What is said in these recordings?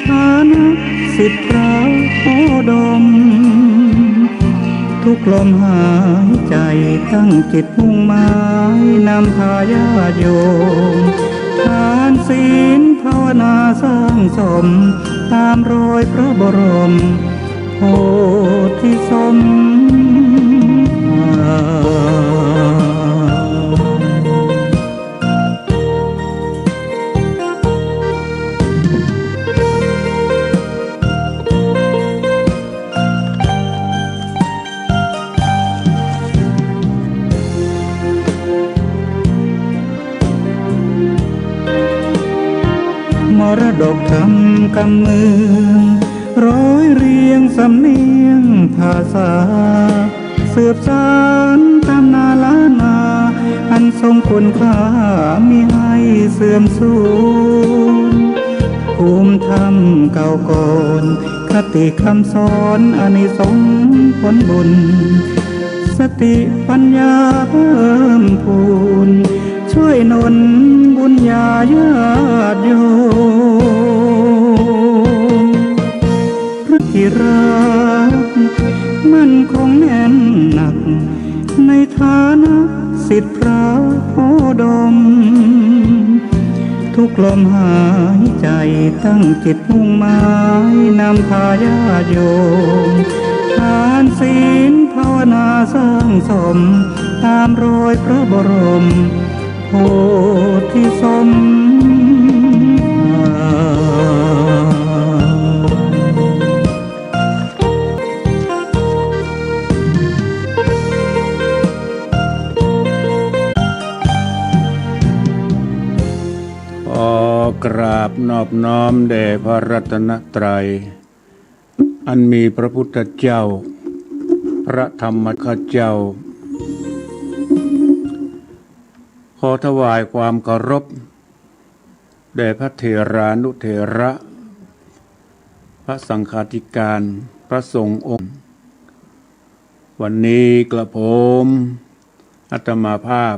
ฐานะศิษย์พระโคดมทุกลมหายใจตั้งจิตมุ่งหมายนำพาญาติโยมทานศีลภาวนาสร้างสมตามรอยพระบรมโพธิสมภามรดกธรรมกำเมืองร้อยเรียงสำเนียงภาษาสืบสานตำนานล้านนาอันทรงคุณค่ามิให้เสื่อมสูญภูมิธรรมเก่าก่อนคติคำสอนอานิสงส์ผลบุญสติปัญญาเพิ่มพูนช่วยหนุนบุญญาญาติโยมพระที่รักมันคงแน่นหนักในฐานะศิษย์พระโคดมทุกลมหายใจตั้งจิตมุ่งหมายนำพาญาติโยมทานศีลภาวนาสร้างสมตามรอยพระบรมโพธิสมภากราบนอบน้อมแด่พระรัตนตรัยอันมีพระพุทธเจ้าพระธรรมเจ้าขอถวายความเคารพแด่พระเถรานุเถระพระสังฆาธิการพระสงฆ์องค์วันนี้กระผมอาตมาภาพ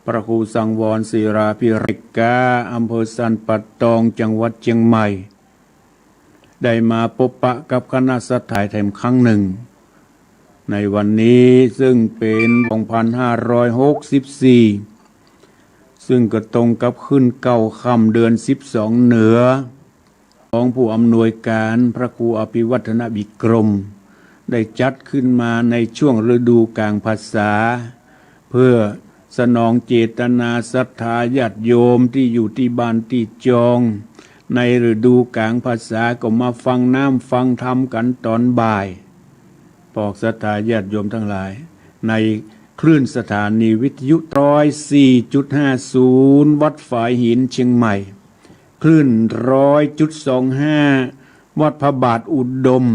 พระครูสังวรศิราภิริกาอำเภอสันปัตตองจังหวัดเชียงใหม่ได้มาพบปะกับคณะสัตยาธรรมครั้งหนึ่งในวันนี้ซึ่งเป็น2564ซึ่งก็ตรงกับขึ้นเก้าค่ำเดือน12เหนือของผู้อำนวยการพระครูอภิวัฒนบิกรมได้จัดขึ้นมาในช่วงฤดูกาลพรรษาเพื่อสนองเจตนาศรัทธาญาติโยมที่อยู่ที่บ้านที่จองในฤดูกาลพรรษาก็มาฟังน้ำฟังธรรมกันตอนบ่ายปอกศรัทธาญาติโยมทั้งหลายในคลื่นสถานีวิทยุ104.50วัดฝายหินเชียงใหม่คลื่น100.25วัดพระบาทอุดม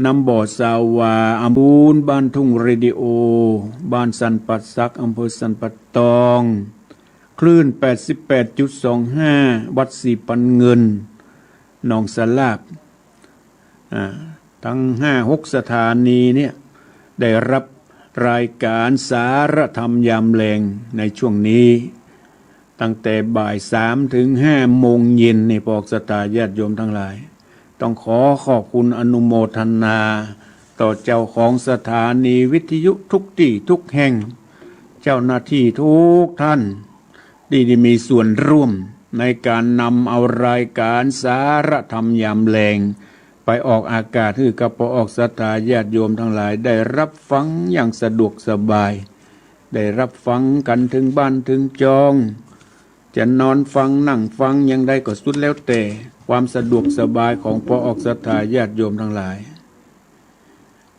นำบ่อสาวาอำพูนบ้านทุ่งเรดิโอบ้านสันปัดซักอำเภอสันปัดตองคลื่น 88.25 วัดสีปันเงินหนองสลาบทั้ง 5-6 สถานีเนี่ยได้รับรายการสารธรรมยามแลงในช่วงนี้ตั้งแต่บ่าย 3 ถึง 5 โมงเย็นในปอกศรัทธาญาติโยมทั้งหลายต้องขอขอบคุณอนุโมทนาต่อเจ้าของสถานีวิทยุทุกที่ทุกแห่งเจ้าหน้าที่ทุกท่านที่ได้มีส่วนร่วมในการนำเอารายการสารธรรมยามแลงไปออกอากาศให้กับพระออกศรัทธาญาติโยมทั้งหลายได้รับฟังอย่างสะดวกสบายได้รับฟังกันถึงบ้านถึงจองจะนอนฟังนั่งฟังยังได้ก็สุดแล้วแต่ความสะดวกสบายของพระออกศรัทธาญาติโยมทั้งหลาย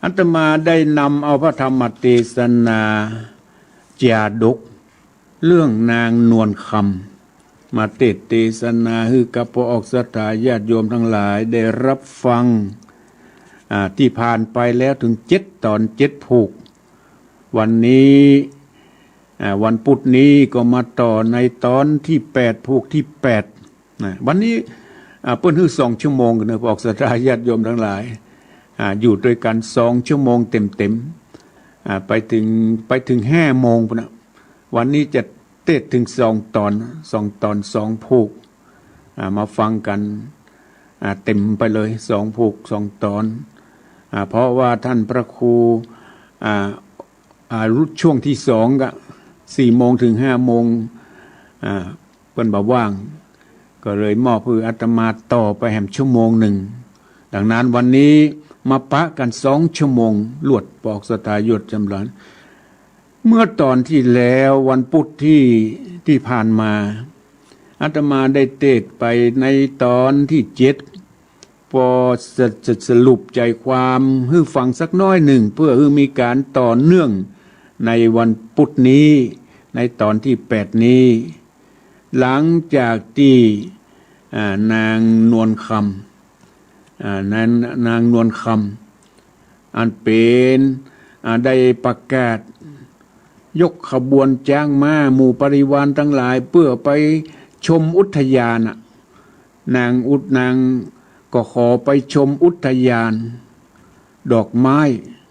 อาตมาได้นำเอาพระธรรมเทศนาจาดกเรื่องนางนวลคำมาเทศนาให้กับพระออกศรัทธาญาติโยมทั้งหลายได้รับฟังที่ผ่านไปแล้วถึง7 ตอน 7 ผูกวันนี้วันพุธนี้ก็มาต่อในตอนที่8ผูกที่8วันนี้เพิ่นคือ2 ชั่วโมงกันนะพระออกศรัทธาญาติโยมทั้งหลายอยู่ด้วยกัน2 ชั่วโมงเต็มๆไปถึง5 โมงนะวันนี้จะเทศถึง2 ตอน 2 ผูกมาฟังกัน เต็มไปเลย2 ผูก 2 ตอนเพราะว่าท่านพระครูรุ่ช่วงที่2ก็4 โมงถึง5 โมงเพิ่นบ่ว่างก็เลยมอบให้อาตมาต่อไปแหม1 ชั่วโมงดังนั้นวันนี้มาปะกัน2 ชั่วโมงลวดปอกสตายศจำหลันเมื่อตอนที่แล้ววันพุธที่ผ่านมาอาตมาได้เทศไปในตอนที่7พอจะสรุปใจความให้ฟังสักน้อยหนึ่งเพื่อให้มีการต่อเนื่องในวันพุธนี้ในตอนที่8นี้หลังจากที่นางนวลคำนางนวลคำอันเป็นได้ประกาศยกขบวนจ้างม้าหมู่ปริวารทั้งหลายเพื่อไปชมอุทยานนางก็ขอไปชมอุทยานดอกไม้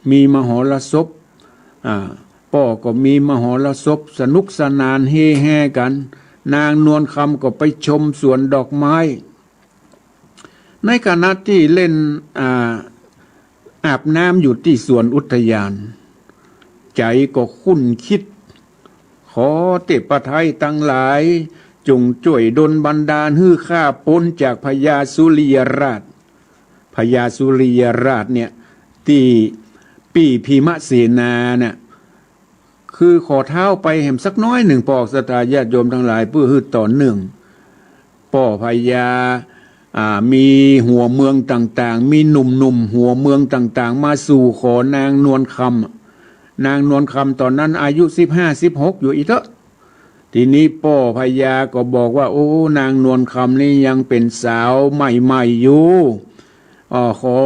มีมหรสพพ่อก็มีมหรสพสนุกสนานเฮแห่กันนางนวลคำก็ไปชมสวนดอกไม้ในขณะที่เล่นอาบน้ำอยู่ที่สวนอุทยานใจก็คุ้นคิดขอเทพไทยทั้งหลายจงช่วยดลบันดาลให้ข้าพ้นจากพญาสุริยราชเนี่ยที่ปีพีมเสนาเนี่ยคือขอเท้าไปแห่มสักน้อยหนึ่งปอกสตาญาติโยมทั้งหลายเพื่อให้ต่อเนื่องป่อพญามีหัวเมืองต่างๆมีหนุ่มหัวเมืองต่างๆมาสู่ขอนางนวลคำนางนวลคำตอนนั้นอายุ15-16อยู่อีกเถอะทีนี้ป่อพญาก็บอกว่าโอ้นางนวลคำนี่ยังเป็นสาวใหม่ๆอยู่ขอ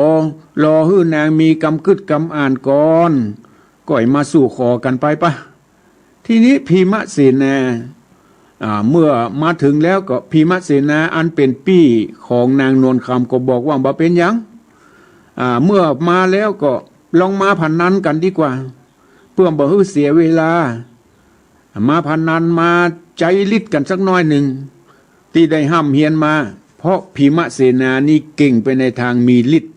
รอให้นางมีกำกึดกำอ่านก่อนก่อยมาสู่ขอกันไปปะทีนี้พีมเสนาเมื่อมาถึงแล้วก็พีมเสนาอันเป็นปี้ของนางนวลคำก็บอกว่าบ่เป็นยังเมื่อมาแล้วก็ลองมาพนันกันดีกว่าเพื่อบ่ให้เสียเวลามาพนันมาใจลิดกันสักน้อยหนึ่งที่ได้ห้ำเฮียนมาเพราะพีมเสนานี่เก่งไปในทางมีฤทธิ์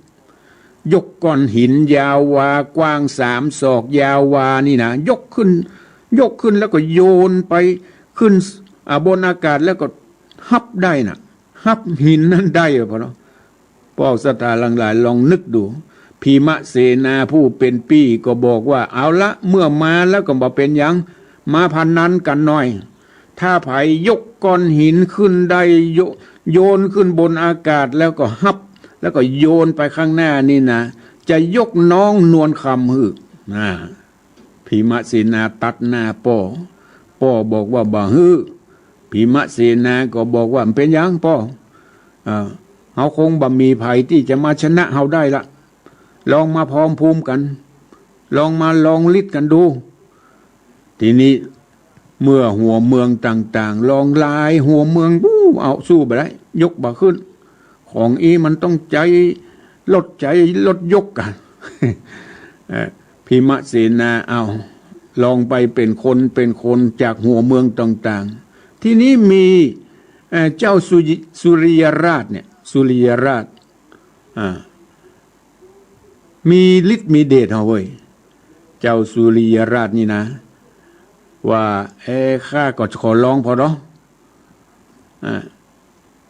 ยกก้อนหินยาววากว้าง3 ศอกยาววานี่นะยกขึ้นแล้วก็โยนไปขึ้นบนอากาศแล้วก็ฮับได้นะฮับหินนั้นได้เหรอพ่อเนาะพ่อสตาหลังหลายลองนึกดูพีมเสนาผู้เป็นปี้ก็บอกว่าเอาละเมื่อมาแล้วก็บอกเป็นยังมาพนันกันหน่อยถ้าไผยกก้อนหินขึ้นได้โยนขึ้นบนอากาศแล้วก็ฮับแล้วก็โยนไปข้างหน้านี่นะจะยกน้องนวลคำฮือพีมเสนาตัดหน้าป่อบอกว่าบ่ฮือพีมเสนาก็บอกว่าเป็นยังป่อเฮาคงบ่มีภัยที่จะมาชนะเฮาได้ละลองมาพร้อมภูมิกันลองฤทธิ์กันดูทีนี้เมื่อหัวเมืองต่างๆลองลายหัวเมืองเอาสู้ไปได้ยกบ่ขึ้นของมันต้องใจลดยกกันพิมเสนาเอาลองไปเป็นคนจากหัวเมืองต่างๆที่นี้มีเจ้าสุริยราชเนี่ยสุริยราชมีฤทธิ์มีเดชเว้ยเจ้าสุริยราชนี่นะว่าข้าก็ขอร้องพอเนาะ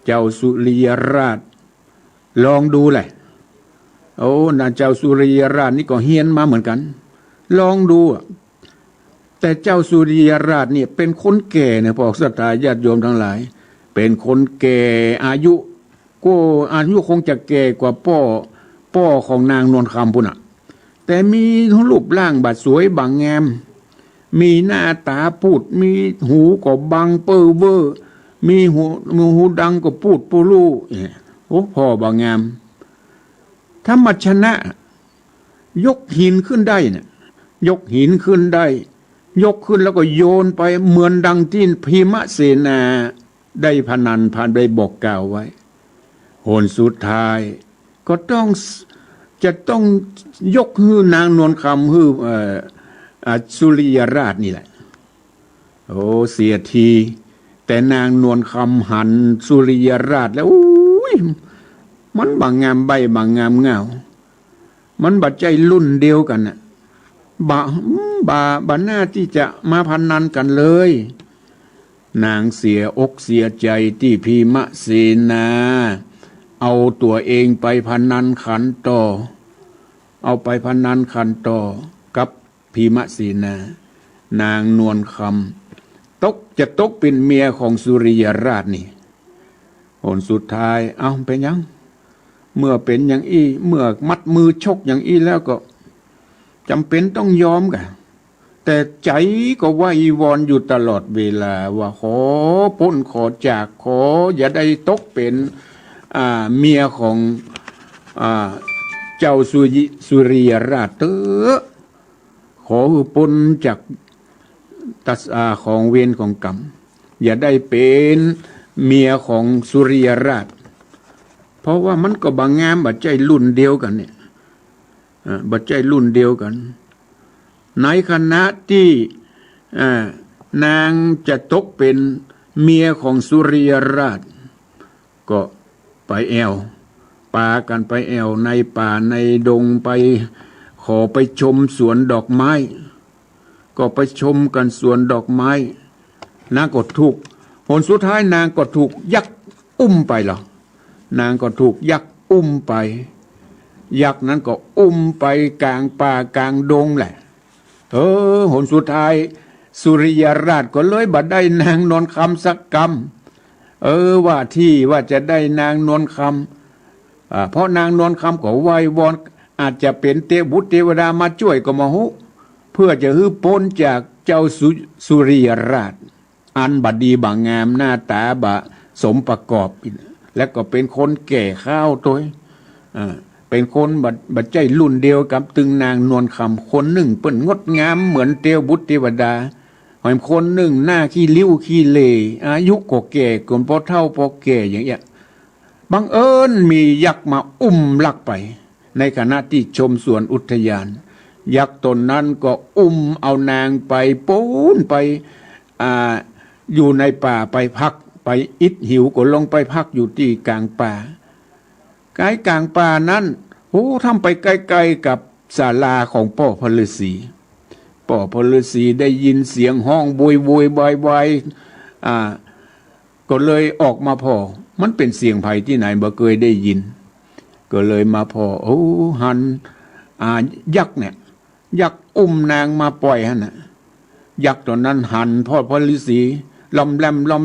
เจ้าสุริยราชลองดูแหละโอ้น่าเจ้าสุริยราชนี่ก็เฮียนมาเหมือนกันลองดูแต่เจ้าสุริยราชเนี่ยเป็นคนแก่เนี่ยพวกศรัทธาญาติโยมทั้งหลายเป็นคนแก่อายุคงจะแก่กว่าพ่อของนางนวลคำพุ่นแต่มีรูปร่างบาดสวยบางแงมมีหน้าตาพูดมีหูก็บังเป้อเวอร์มีหูดังก็พูดปูลู่โอ้พ่อบางงามถ้ามาชนะยกหินขึ้นได้เนี่ยยกหินขึ้นได้ยกขึ้นแล้วก็โยนไปเหมือนดังที่พีมเสนาได้พนันผ่านได้บอกกล่าวไว้โหนสุดท้ายก็จะต้องยกฮื้อนางนวลคำฮื้อสุริยราชนี่แหละโอ้เสียทีแต่นางนวลคำหันสุริยราชแล้ว มันบางงามใบบางงามเงามันบัดใจรุ่นเดียวกันน่ะบาหน้าที่จะมาพันนันกันเลยนางเสียอกเสียใจที่พีมะเสนาเอาตัวเองไปพันนันขันต่อเอาไปพันนันขันต่อกับพีมะเสนานางนวลคำจะตกเป็นเมียของสุริยราชนี่ผลสุดท้ายเอาเป็นยังเมื่อเป็นอย่างอี้เมื่อมัดมือชกอย่างอี้แล้วก็จำเป็นต้องยอมกันแต่ใจก็ว่าวอนอยู่ตลอดเวลาว่าขอพ้นขอจากขออย่าได้ตกเป็นเมียของเจ้าสุริยราชเตอขอพ้นจากตัสของเวรของกรรมอย่าได้เป็นเมียของสุริยราชเพราะว่ามันก็บางงามบัดใจรุ่นเดียวกันเนี่ยบัดใจรุ่นเดียวกันในคณะที่นางจะตกเป็นเมียของสุริยราชก็ไปแอวปากันไปแอวในป่าในดงไปขอไปชมสวนดอกไม้ก็ไปชมกันสวนดอกไม้นางก็ถูกผลสุดท้ายนางก็ถูกยักษ์อุ้มไปหรอนางก็ถูกยักษ์อุ้มไปยักษ์นั้นก็อุ้มไปกลางป่ากลางดงแหละผลสุดท้ายสุริยราชก็เลยบัดได้นางนวลคำสักกรรมว่าที่ว่าจะได้นางนวลคำเพราะนางนวลคำก็ไหว้วอนอาจจะเป็นบุตรเทวดามาช่วยก็มาหุเพื่อจะฮื้อพ้นจากเจ้าสุริยราชอันบดีบางงามหน้าตาบะสมประกอบและก็เป็นคนแก่ข้าวตัวเป็นคนบัดใจรุ่นเดียวกับตึงนางนวลคำคนหนึ่งเปิ้นงดงามเหมือนเทวบุตรเทวดาหอยคนหนึ่งหน้าขี้ริ้วขี้เลอายุก็แก่กลพอเท่าพอแก่อย่างเงี้ยบังเอิญมียักษ์มาอุ้มลักไปในขณะที่ชมสวนอุทยานยักษ์ตนนั้นก็อุ้มเอานางไปปูนไปอยู่ในป่าไปพักไปอิดหิวก็ลงไปพักอยู่ที่กลางป่ากลางป่านั้นทำไปใกล้ๆกับศาลาของพ่อพฤาษีพ่อพฤาษีได้ยินเสียงห้องโวยบายก็เลยออกมาพอมันเป็นเสียงไผ่ที่ไหนบ่เคยได้ยินก็เลยมาพอหันยักษ์เนี่ยยักษ์อุ้มนางมาปล่อยฮะนะยักษ์ตอนนั้นหันพ่อพฤาษีลอมแ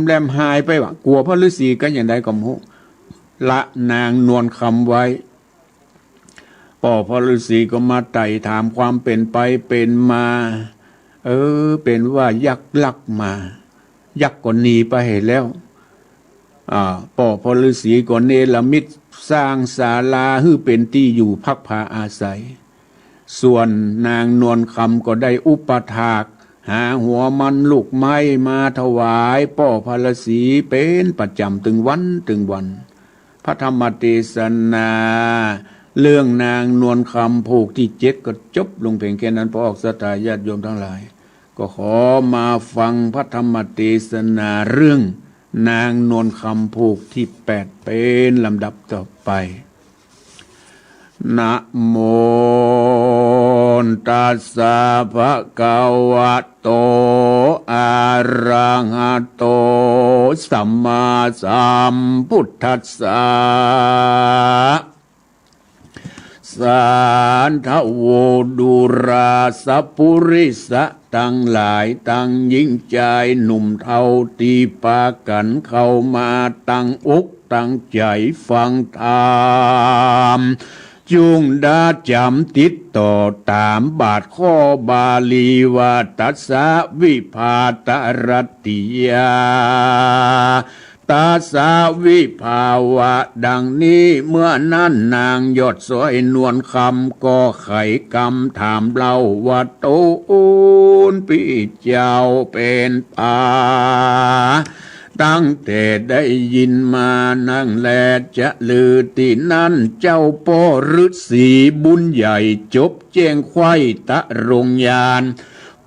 รมหายไปว่ากลัวพระฤาษีก็อย่างใดก็ไม่รู้ละนางนวลคำไว้พ่อพระฤาษีก็มาไต่ถามความเป็นไปเป็นมาเป็นว่ายักษ์ลักมายักษ์ก็หนีไปเห็นแล้วพ่อพระฤาษีก็เนรมิตสร้างศาลาให้เป็นที่อยู่พักพาอาศัยส่วนนางนวลคำก็ได้อุปถากหาหัวมันลูกไม้มาถวายพ่อพระฤาษีเป็นประจำถึงวันพระธรรมเทศนาเรื่องนางนวลคำผูกที่7ก็จบลงเพียงแค่นั้นพอออกศรัทธาญาติโยมทั้งหลายก็ขอมาฟังพระธรรมเทศนาเรื่องนางนวลคำผูกที่8เป็นลำดับต่อไปนะโมตัสสะภะคะวะโตอะระหะโตสัมมาสัมพุทธัสสะสันทโวดุราสัพพุริสะตั้งหลายตั้งยิ่งใจหนุ่มเท่าตีปากันเข้ามาตั้งอกตั้งใจฟังธรรมจุงดาจำติดต่อตามบาทข้อบาลีว่าตัสสะวิภาตรติยาตัสสะวิภาวะดังนี้เมื่อนั้นนางยอดสวยนวลคำก็ไขกรรมถามเล่าว่าโตนพี่เจ้าเป็นป่าตั้งแต่ได้ยินมานั่งแลจะลือที่นั่นเจ้าพ่อฤาษีบุญใหญ่จบแจ้งไข้ตะรงยาน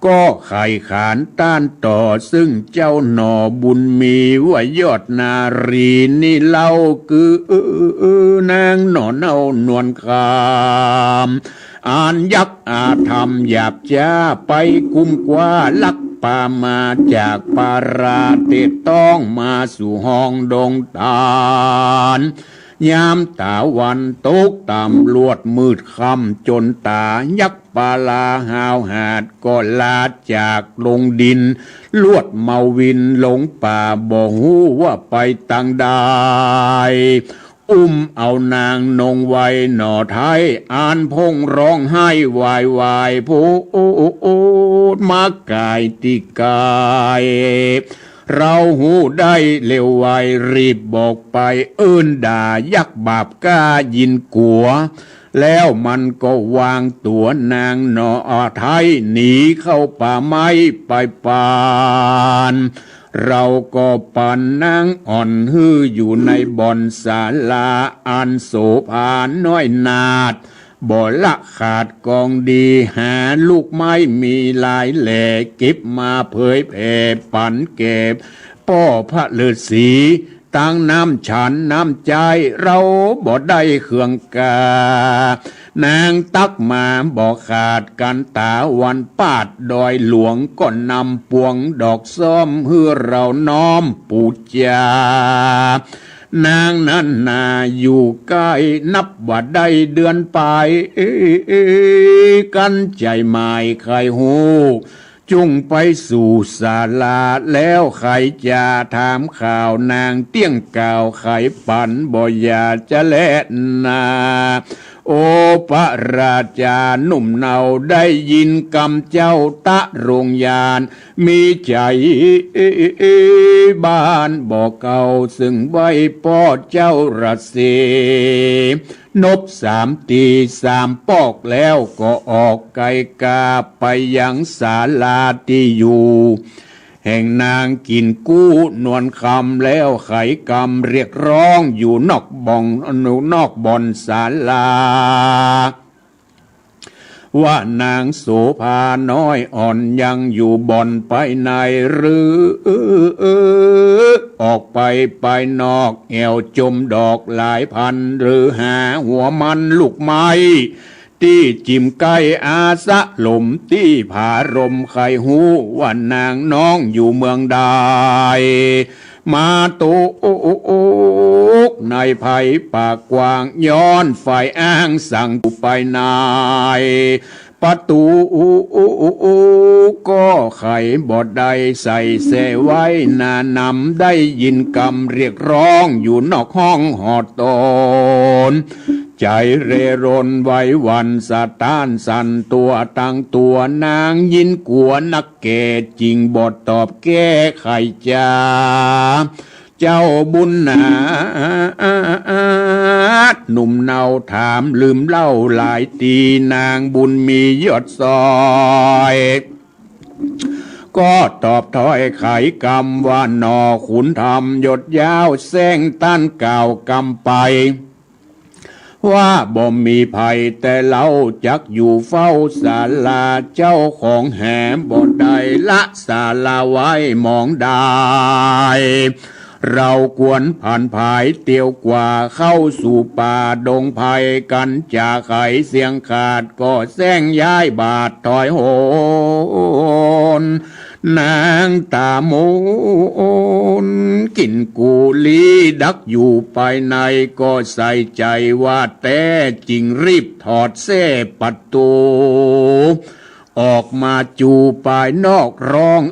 ก็ไข่ขานต้านต่อซึ่งเจ้าหนอบุญมีว่ายอดนารีนี่เล่าคือนางหนอเน่านวลคามอ่านยักษ์อาธรรมหยาบจ้าไปกุมกว่าลักปามาจากปาราเตต้องมาสู่ห้องดงตาลยามตาวันตกตามลวดมืดค่ำจนตายักปาลาหาวหาดก็ลาจากลงดินลวดเมาวินหลงป่าบ่ฮู้ว่าไปตังใดอุ้มเอานางนงไว้หน่อไทยอ่านพงร้องไห้วายวายผู้มากายติกายเราหูได้เร็วไวรีบบอกไปด่ายักบาปกล้ายินกัวแล้วมันก็วางตัวนางหนอไทยหนีเข้าป่าไม้ไปปานเราก็ปันนางอ่อนฮืออยู่ในบ่อนศาลาอันโสภาน้อยนาดบ่ละขาดกองดีหาลูกไม้มีลายแหล่เก็บมาเผยแผ่ปันเก็บป้อพระฤาษีตั้งน้ำฉันน้ำใจเราบ่ได้เขื่องกานางตักมาบ่ขาดกันตาวันปาดดอยหลวงก็นำปวงดอกซ้อมเพื่อเราน้อมปูจานางนั้นนาอยู่ใกล้นับว่าได้เดือนไปกันใจหมายใครหูจุงไปสู่ศาลาแล้วใครจะถามข่าวนางเตี้ยงก่าวไขปันบ่อยาจะแลนาโอพระราชาหนุ่มเนาได้ยินคำเจ้าตะโรงยานมีใจบ้านบอกเก่าซึ่งไว้พ่อเจ้ารัสเสนบ3 ตี 3 ปอกแล้วก็ออกไกกาไปยังศาลาที่อยู่แห่งนางกินกู้นวลคำแล้วไขกรรมเรียกร้องอยู่นอกบ่อนศาลาว่านางโสภาน้อยอ่อนยังอยู่บ่อนไปในหรือออกไปนอกแอวจมดอกหลายพันหรือหาหัวมันลูกไม้ที่จิ้มไก่อาสะลมที่ผารมไข่หูว่านางน้องอยู่เมืองใดมาโตในภัยปากกว้างย้อนฝ่ายอ้างสั่งไปนายประตูก็ไขบอดได้ใส่เสไว้นานำได้ยินคำเรียกร้องอยู่นอกห้องหอดตนใจเร่ร่นไว้วันสะท้านสั่นตัวตั้งตัวนางยินกลัวนักเกตจริงบทตอบแก้ไขจาเจ้าบุญนาหนุ่มเนาถามลืมเล่าหลายตีนางบุญมียอดซอยก็ตอบถอยไขกรรมว่านอขุนธรรมยดยาวแซงต้านก่าวกรรมไปว่าบ่มีภัยแต่เราจักอยู่เฝ้าศาลาเจ้าของแห่บ่ได้ละศาลาไว้มองได้เราควรผ่านภายเตียวกว่าเข้าสู่ป่าดงภัยกันจากไขเสียงขาดก็แซงย้ายบาดถอยโหนนางตาโมนกินกูลีดักอยู่ภายในก็ใส่ใจว่าแต่จริงรีบถอดเส้ประตูออกมาจูปายนอกร้อง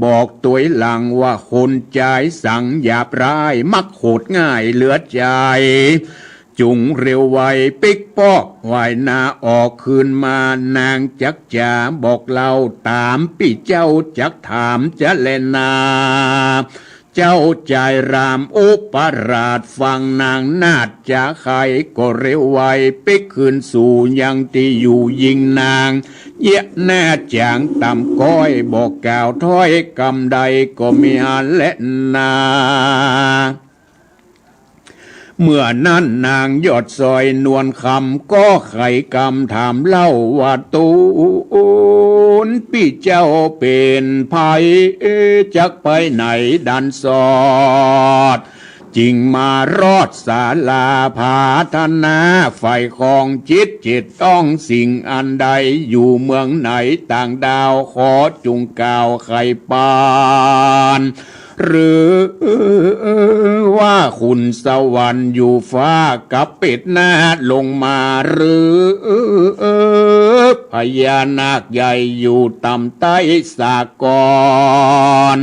บอกตัวหลังว่าคนใจสั่งหยาบร้ายมักโหดง่ายเหลือใจจุงเร็วไวปิกปอกวายนาออกคืนมานางจักจะบอกเล่าตามพี่เจ้าจักถามจะเลนาเจ้าใจรามอุปราชฟังนางนาดจะใครก็เร็วไวปิกคืนสู่ยังที่อยู่ยิงนางเยะแน่จางต่ำก้อยบอกกล่าวถ้อยกำใดก็มีอันและนา เมื่อนั้นนางยอดซอยนวลคำก็ไขกำถามเล่าว่าตูนพี่เจ้าเป็นภัยจักไปไหนดันสอดจริงมารอดศาลาพาธนาฝ่ายของจิตต้องสิ่งอันใดอยู่เมืองไหนต่างดาวขอจุงกล่าวไขปานหรือว่าคุณสวรรค์อยู่ฟ้ากับเป็ดหน้าลงมาหรือพญานาคใหญ่อยู่ต่ำใต้สากร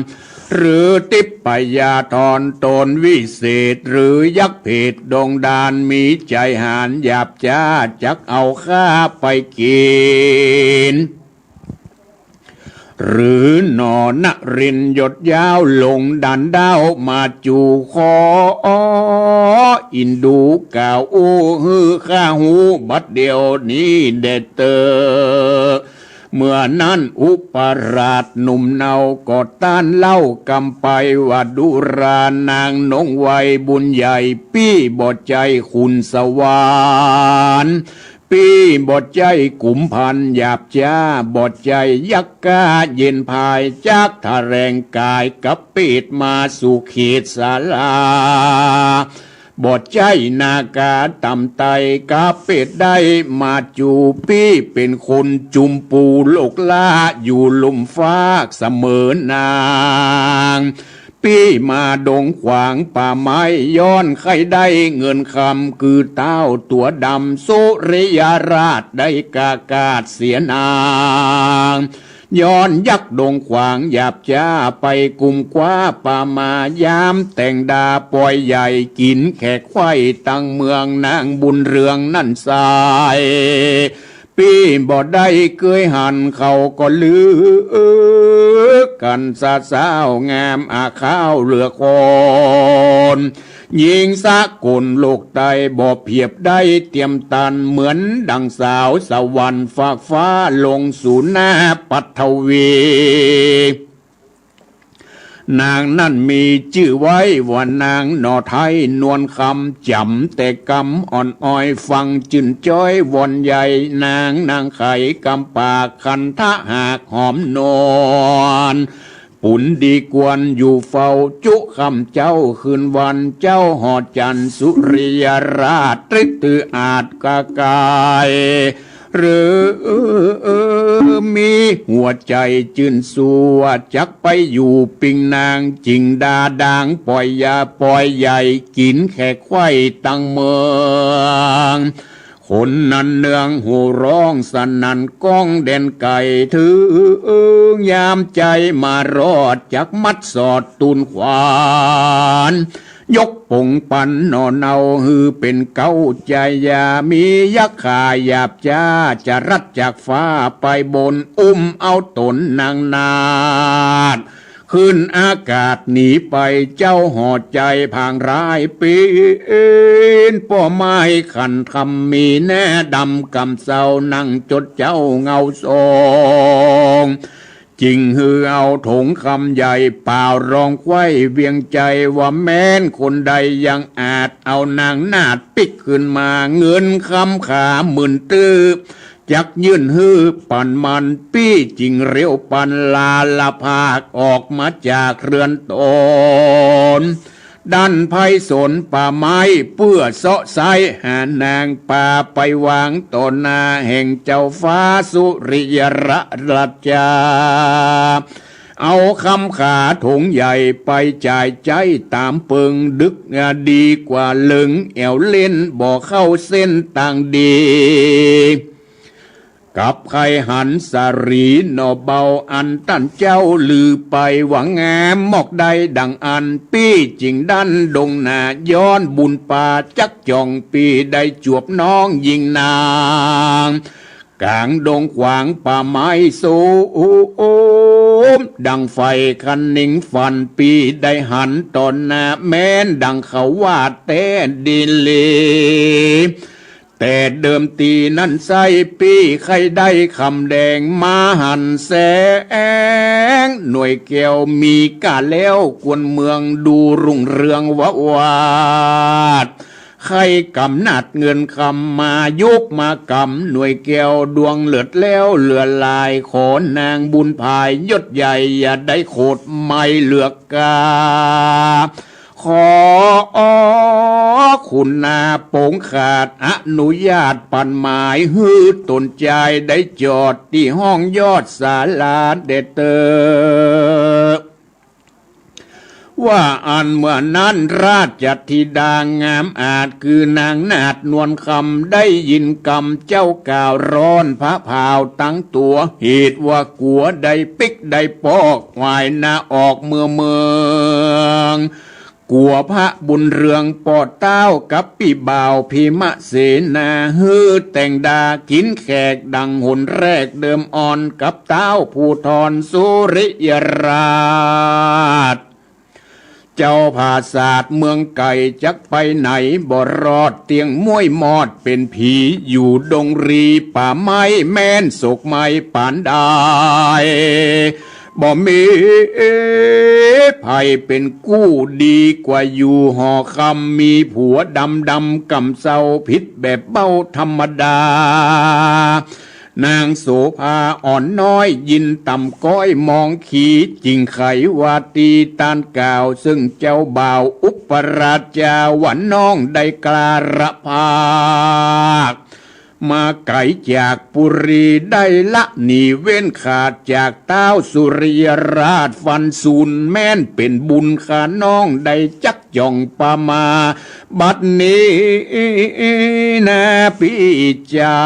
หรือติปปยาธรตนวิเศษหรือยักษ์เพศดงดานมีใจหานหยาบจ้าจักเอาข้าไปกินหรือนอนรินหยดยาวลงดันดาวมาจูคออินดูกล่าวอู้ฮือข้าหูบัดเดียวนี้เดเตอเมื่อนั้นอุปราชหนุ่มเนากอดต้านเล่ากำไปว่าดุรานางนงไวบุญใหญ่ปี้บอดใจคุณสวรรค์ปีบอดใจกุมพันหยาบจ้าบอดใจยักกาเย็นภายจากทะแรงกายกับปีดมาสู่เขตศาลาบอดใจนากาต่ำไตกาเป็ดได้มาจูปี้เป็นคนจุมปูโลกล่าอยู่ลุมฟ้าเสมอนางปี้มาดงขวางป่าไม้ย้อนใครได้เงินคำคือเต้าตัวดำสุริยราชได้กากาศเสียนางย้อนยักษ์ดงขวางหยาบจ้าไปกุมคว้าป่ามายามแต่งดาปล่อยใหญ่กินแขกไข่ตั้งเมืองนางบุญเรืองนั่นสายปีบ่ได้เคยหันเขาก็ลือกันสาสาวงามอาข้าวเรือคนยิงสะกลโลกไตบ่เพียบได้เตรียมตันเหมือนดังสาวสวรรค์ฝากฟ้าลงสู่หน้าปัทวีนางนั่นมีชื่อไว้ว่านางนอไทยนวลคำจำแต่กำอ่อนอ้อยฟังจื่นจ้อยวอนใหญ่นางไข่กำปากคันทะหากหอมนอนปุ่นดีกวนอยู่เฝ้าจุคำเจ้าคืนวันเจ้าหอดจันสุริยราชตรึกตืออาจกากายหรือมีหัวใจจื่นสัวจักไปอยู่ปิงนางจิงดาด่างปล่อยยาปล่อยใหญ่กินแขกไข่ตั้งเมืองคนนั้นเนืองหูร้องสนั่นก้องเด่นไก่ถือยามใจมารอดจากมัดสอดตูนขวานยกปงปันนอนเอาฮือเป็นเก้าใจยามียักษ์ขาหยาบจ้าจะรัดจากฟ้าไปบนเอาตนนางนาดขึ้นอากาศหนีไปเจ้าหอดใจพางร้ายปีนป้อไม้ขันคำมีแน่ดำกำเศร้านั่งจดเจ้าเงาทรงจริงฮือเอาถงคำใหญ่เปล่ารองไว้เวียงใจว่าแม้นคนใดยังอาจเอานางนาดปิกขึ้นมาเงินคำขาหมื่นตื้อจักยื่นฮือปันมันปี้จริงเรียวปันลาละภาคออกมาจากเรือนตนดันไพศลป่าไม้เปื้อเสาะไซหานางป่าไปวางต่อหน้าแห่งเจ้าฟ้าสุริยราชาเอาคำขาถงใหญ่ไปจ่ายใจตามเปิงดึกดีกว่าเหลึงแอวเล่นบ่เข้าเส้นต่างดีกับใครหันสารีนอเบาอันตั้นเจ้าลือไปหวังแงมมอกใดดังอันปี้จริงดันดงนาย้อนบุญป่าจักจ่องปีได้จวบน้องยิงนางกลางดงขวางป่าไม้สูมดังไฟคันนิ่งฟันปีได้หันตอนหน้าแม้นดังเขาวาดแต่ดินเลแต่เดิมตีนั้นใส่ปีใครได้คำแดงมาหันแสงหน่วยแก้วมีกาแล้วกวนเมืองดูรุ่งเรืองวะวาด ใครกำนัดเงินคำมายุกมากำหน่วยแก้วดวงเลือดแล้วเหลือลายขอนางบุญภายยศใหญ่อย่าได้โคดไม่เหลือกกาขอคุณนาโป่งขาดอนุญาตปันหมายฮือตนใจได้จอดที่ห้องยอดศาลาเดเตอว่าอันเมื่อนั้นราชธิดางามอาจคือนางนาฏนวลคำได้ยินกำเจ้าก่าวร้อนพระพาวตั้งตัวเหตุว่ากลัวได้ปิกได้ปอกวายนาออกเมืองกลัวพระบุญเรืองปอดเต้ากับปีบ่าวพิมะเสนาฮือแต่งดากินแขกดังหนแรกเดิมอ่อนกับเต้าผู้ทอนสุริยราชเจ้าภาศาสตร์เมืองไก่จักไปไหนบ่รอดเตียงม้วยมอดเป็นผีอยู่ดงรีป่าไม้แม่นโศกไม้ปานได้บ่มีภัยเป็นกู้ดีกว่าอยู่หอคำมีผัวดำกำเศร้าพิษแบบเบ้าธรรมดานางโสภาอ่อนน้อยยินต่ำก้อยมองขีจริงไขวาตีตานกล่าวซึ่งเจ้าบ่าวอุปราชาวันน้องได้กลาระภาคมาไกลจากปุรีได้ละหนีเว้นขาดจากเต้าสุริยราชฟันศูนย์แม่นเป็นบุญขาน้องได้จักจ่องปามาบัดนี้นะพี่เจ้า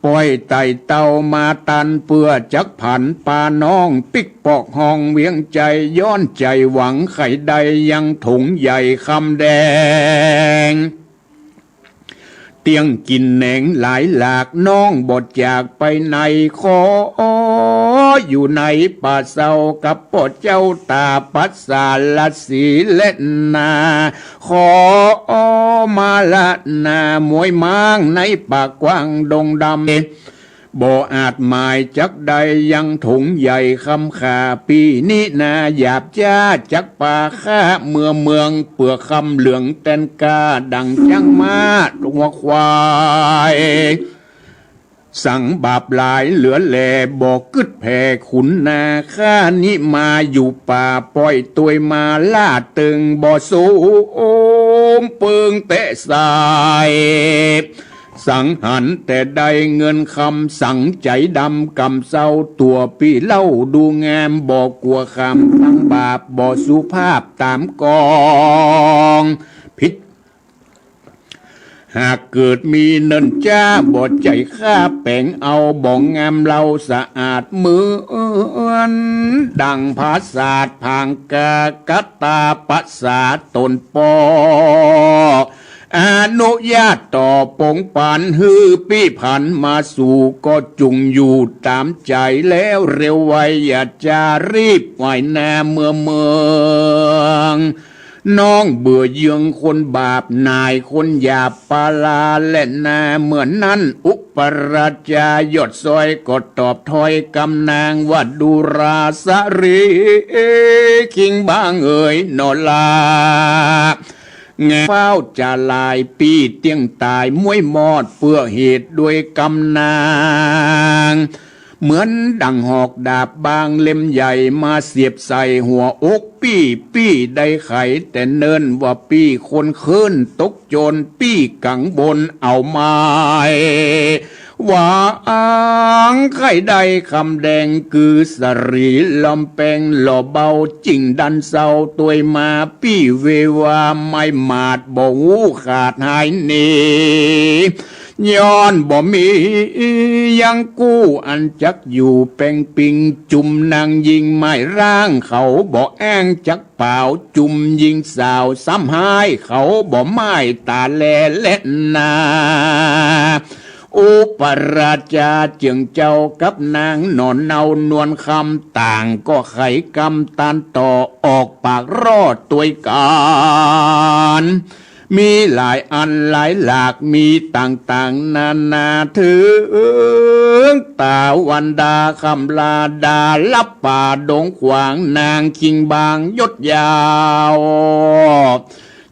ปล่อยไต่เต่ามาตันเพื่อจักผันปาน้องปิกปอกห้องเวียงใจย้อนใจหวังไข่ใดยังถุงใหญ่คำแดงเตียงกินแหนงหลายหลากน้องบดจากไปในขออยู่ในป่าเศร้ากับปอดเจ้าตาปัสสาลสีเล่นนาขอมาละนามวยม้างในป่ากว้างดงดำบ่อาจหมายจักใดยังถุงใหญ่คำขาปีนี้นาหยาบจ้าจักป่าข้าเมืองเปลือกคำเหลืองแตนกาดังจังมาตัวควายสั่งบาปหลายเหลือแหล่บอกกึดแผ่ขุนนาข้านี้มาอยู่ป่าปล่อยตัวมาล่าตึงบ่สูมเปิงเตะสายสังหันแต่ใดเงินคำสั่งใจดำกำเศร้าตัวปีเล่าดูงามบอกกลัวคำทั้งบาปบ่สุภาพตามกองพิษหากเกิดมีเนินจ้าบ่ใจข้าแป่งเอาบ่งงามเราสะอาดเหมือนดังภาษาดพางกากตาปัสสาตนปออนุญาตต่อปงปันฮือปี้ผันมาสู่ก็จุงอยู่ตามใจแล้วเร็วไวอย่าจะรีบไหวหน้าเมืองน้องเบื่อเยืองคนบาปนายคนหยาบปาลาและนาเหมือนนั้นอุปราชายอดซอยก็ตอบถอยกำนางว่าดูราสรีคิงบางเอ๋ยนอลาแงเฝ้าจะลายปีเตียงตายมวยมอดเพื่อเหตุด้วยกำนางเหมือนดังหอกดาบบางเล่มใหญ่มาเสียบใส่หัวอกปี้ได้ไขแต่เนินว่าปี้คนขึ้นตกโจรปี้กังบนเอาไม้ว่าอ้างไข่ใดคำแดงคือสรีลำแปงหล่อเบาจริงดันเศร้าตัวมาปี้เววาไม่มาดบ่หูขาดหายเนย้อนบ่มียังกู้อันจักอยู่แปงปิงจุ่มนางยิงไม่ร่างเขาบ่แอ้งจักเปล่าจุ่มยิงสาวซ้ำหายเขาบ่ไม้ตาแลเล่นนาอุปราชาเจียงเจ้ากับนางนอนเนานวลคำต่างก็ไขกำตันต่อออกปากรอดตัวกันมีหลายอันหลายหลากมีต่างนานาถึงตาวันดาคำลาดาลับป่าดงขวางนางคิงบางยศยาว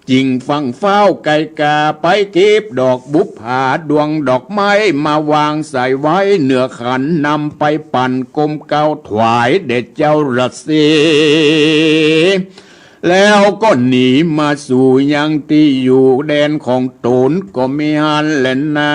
จิงฟังเฝ้าไก่กาไปเก็บดอกบุปผาดวงดอกไม้มาวางใส่ไว้เหนือขันนำไปปั่นกลมเกาถวายเด็จเจ้ารัสเซีแล้วก็หนีมาสู่ยังที่อยู่แดนของตนก็ไม่หันแลนา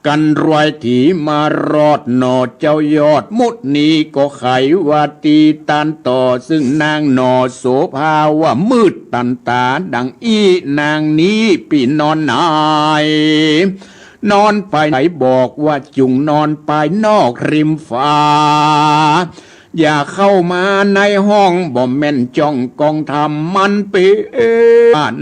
กันรวยที่มารอดหนอเจ้ายอดมุดนี้ก็ไขว่าตีตันต่อซึ่งนางหนอโสภาว่ามืดตันตาดังอีนางนี้ปีนอนไหนนอนไปไหนบอกว่าจุงนอนไปนอกริมฟ้าอย่าเข้ามาในห้องบ่แม่นจ้องกองทำมันเปี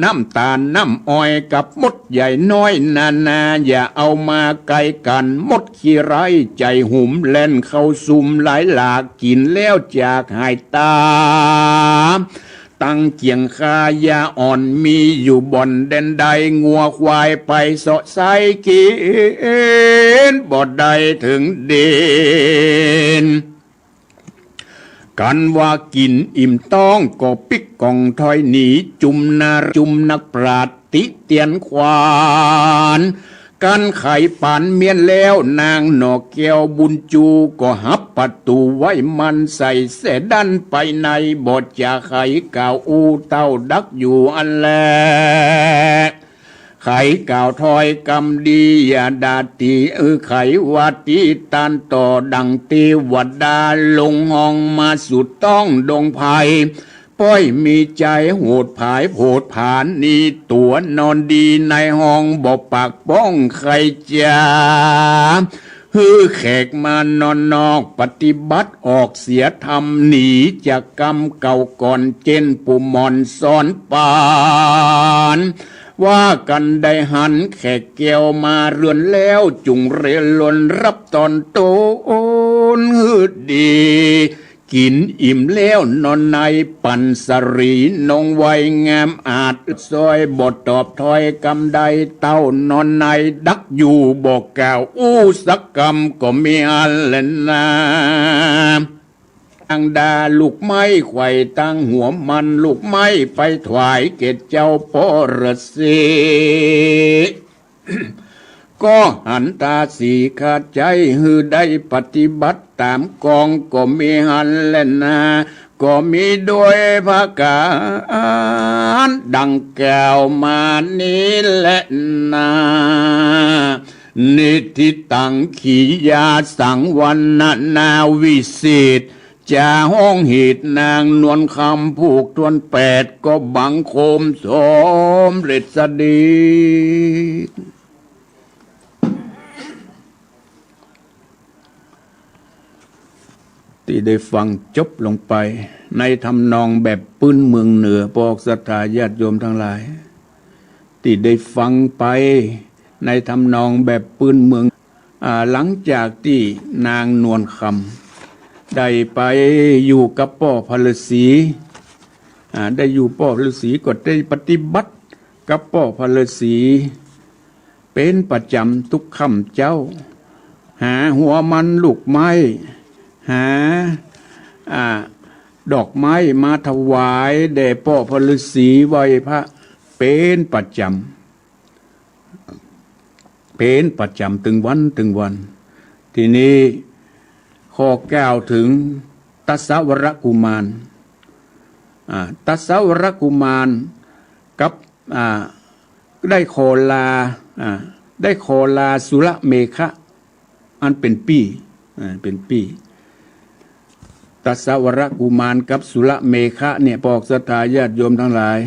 น้ำตาลน้ำอ้อยกับมดใหญ่น้อยนาอย่าเอามาไกลกันมดขี้ไรใจหุ่มเล่นเข้าซุ่มหลายหลากกินแล้วจากหายตาตั้งเกียงคายาอ่อนมีอยู่บ่อนแดนใดงัวควายไปเสาะไซกินบ่ได้ถึงเด่นกันว่ากินอิ่มต้องก็ปิกกองถอยหนีจุมนักปราดติเตียนควานกันไข่ปานเมียนแล้วนางหนอกแก้วบุญจูก็หับประตูไว้มันใส่เสดันไปในบทจะไข่เก่าอูเต้าดักอยู่อันแลไขก่าวถอยกำดีอย่าดาตีไขวัดตีตันต่อดังตีวัดดาลงห้องมาสุดต้องดงไผ่ป้อยมีใจโหดผายโผดผานนี่ตัวนอนดีในห้องบอกปากป้องใครจ้าฮือแขกมานอนนอกปฏิบัติออกเสียทำหนีจากกรรมเก่าก่อนเจนปุมอนซ้อนปานว่ากันได้หันแขกแก้วมาเรือนแล้วจุงเรลนรับตอนโตนฮืดดีกินอิ่มแล้วนอนในปันสรีนงไวงามอาจซอยบทตอบถอยกำใดเต้านอนในดักอยู่บอกกล่าวอู้สักกรรมก็มีอันเลนนาอังดาลูกไม้ไข่ตั้งหัวมันลูกไม้ไปถวายเกศเจ้าพ่อรสีก็หันตาสีขาดใจฮือได้ปฏิบัติตามกองก็มีหันแลนาก็มีด้วยพระการดังแก้วมานี้แหละนานิติตังขียาสังวันนาวิสิตจะห้องหิตนางนวลคำผูกทวนแปดก็บังคมสมฤทธิ์สดีที่ได้ฟังจบลงไปในทำนองแบบปื้นเมืองเหนือปอกศรัทธาญาติโยมทั้งหลายที่ได้ฟังไปในทำนองแบบปื้นเมืองหลังจากที่นางนวลคำได้ไปอยู่กับพ่อพระฤาษีได้อยู่พ่อพระฤาษีก็ได้ปฏิบัติกับพ่อพระฤาษีเป็นประจำทุกค่ำเจ้าหาหัวมันลูกไม้หาดอกไม้มาถวายแด่พ่อพระฤาษีไหว้พระเป็นประจำถึงวันทีนี้ข้อกล่าวถึงตัสสวรกุมารตัสสวรกุมารกับได้โคลาสุรเมฆะอันเป็นปีตัสสวรกุมารกับสุรเมฆะเนี่ยปอกศรัทธาญาติโยมทั้งหลาย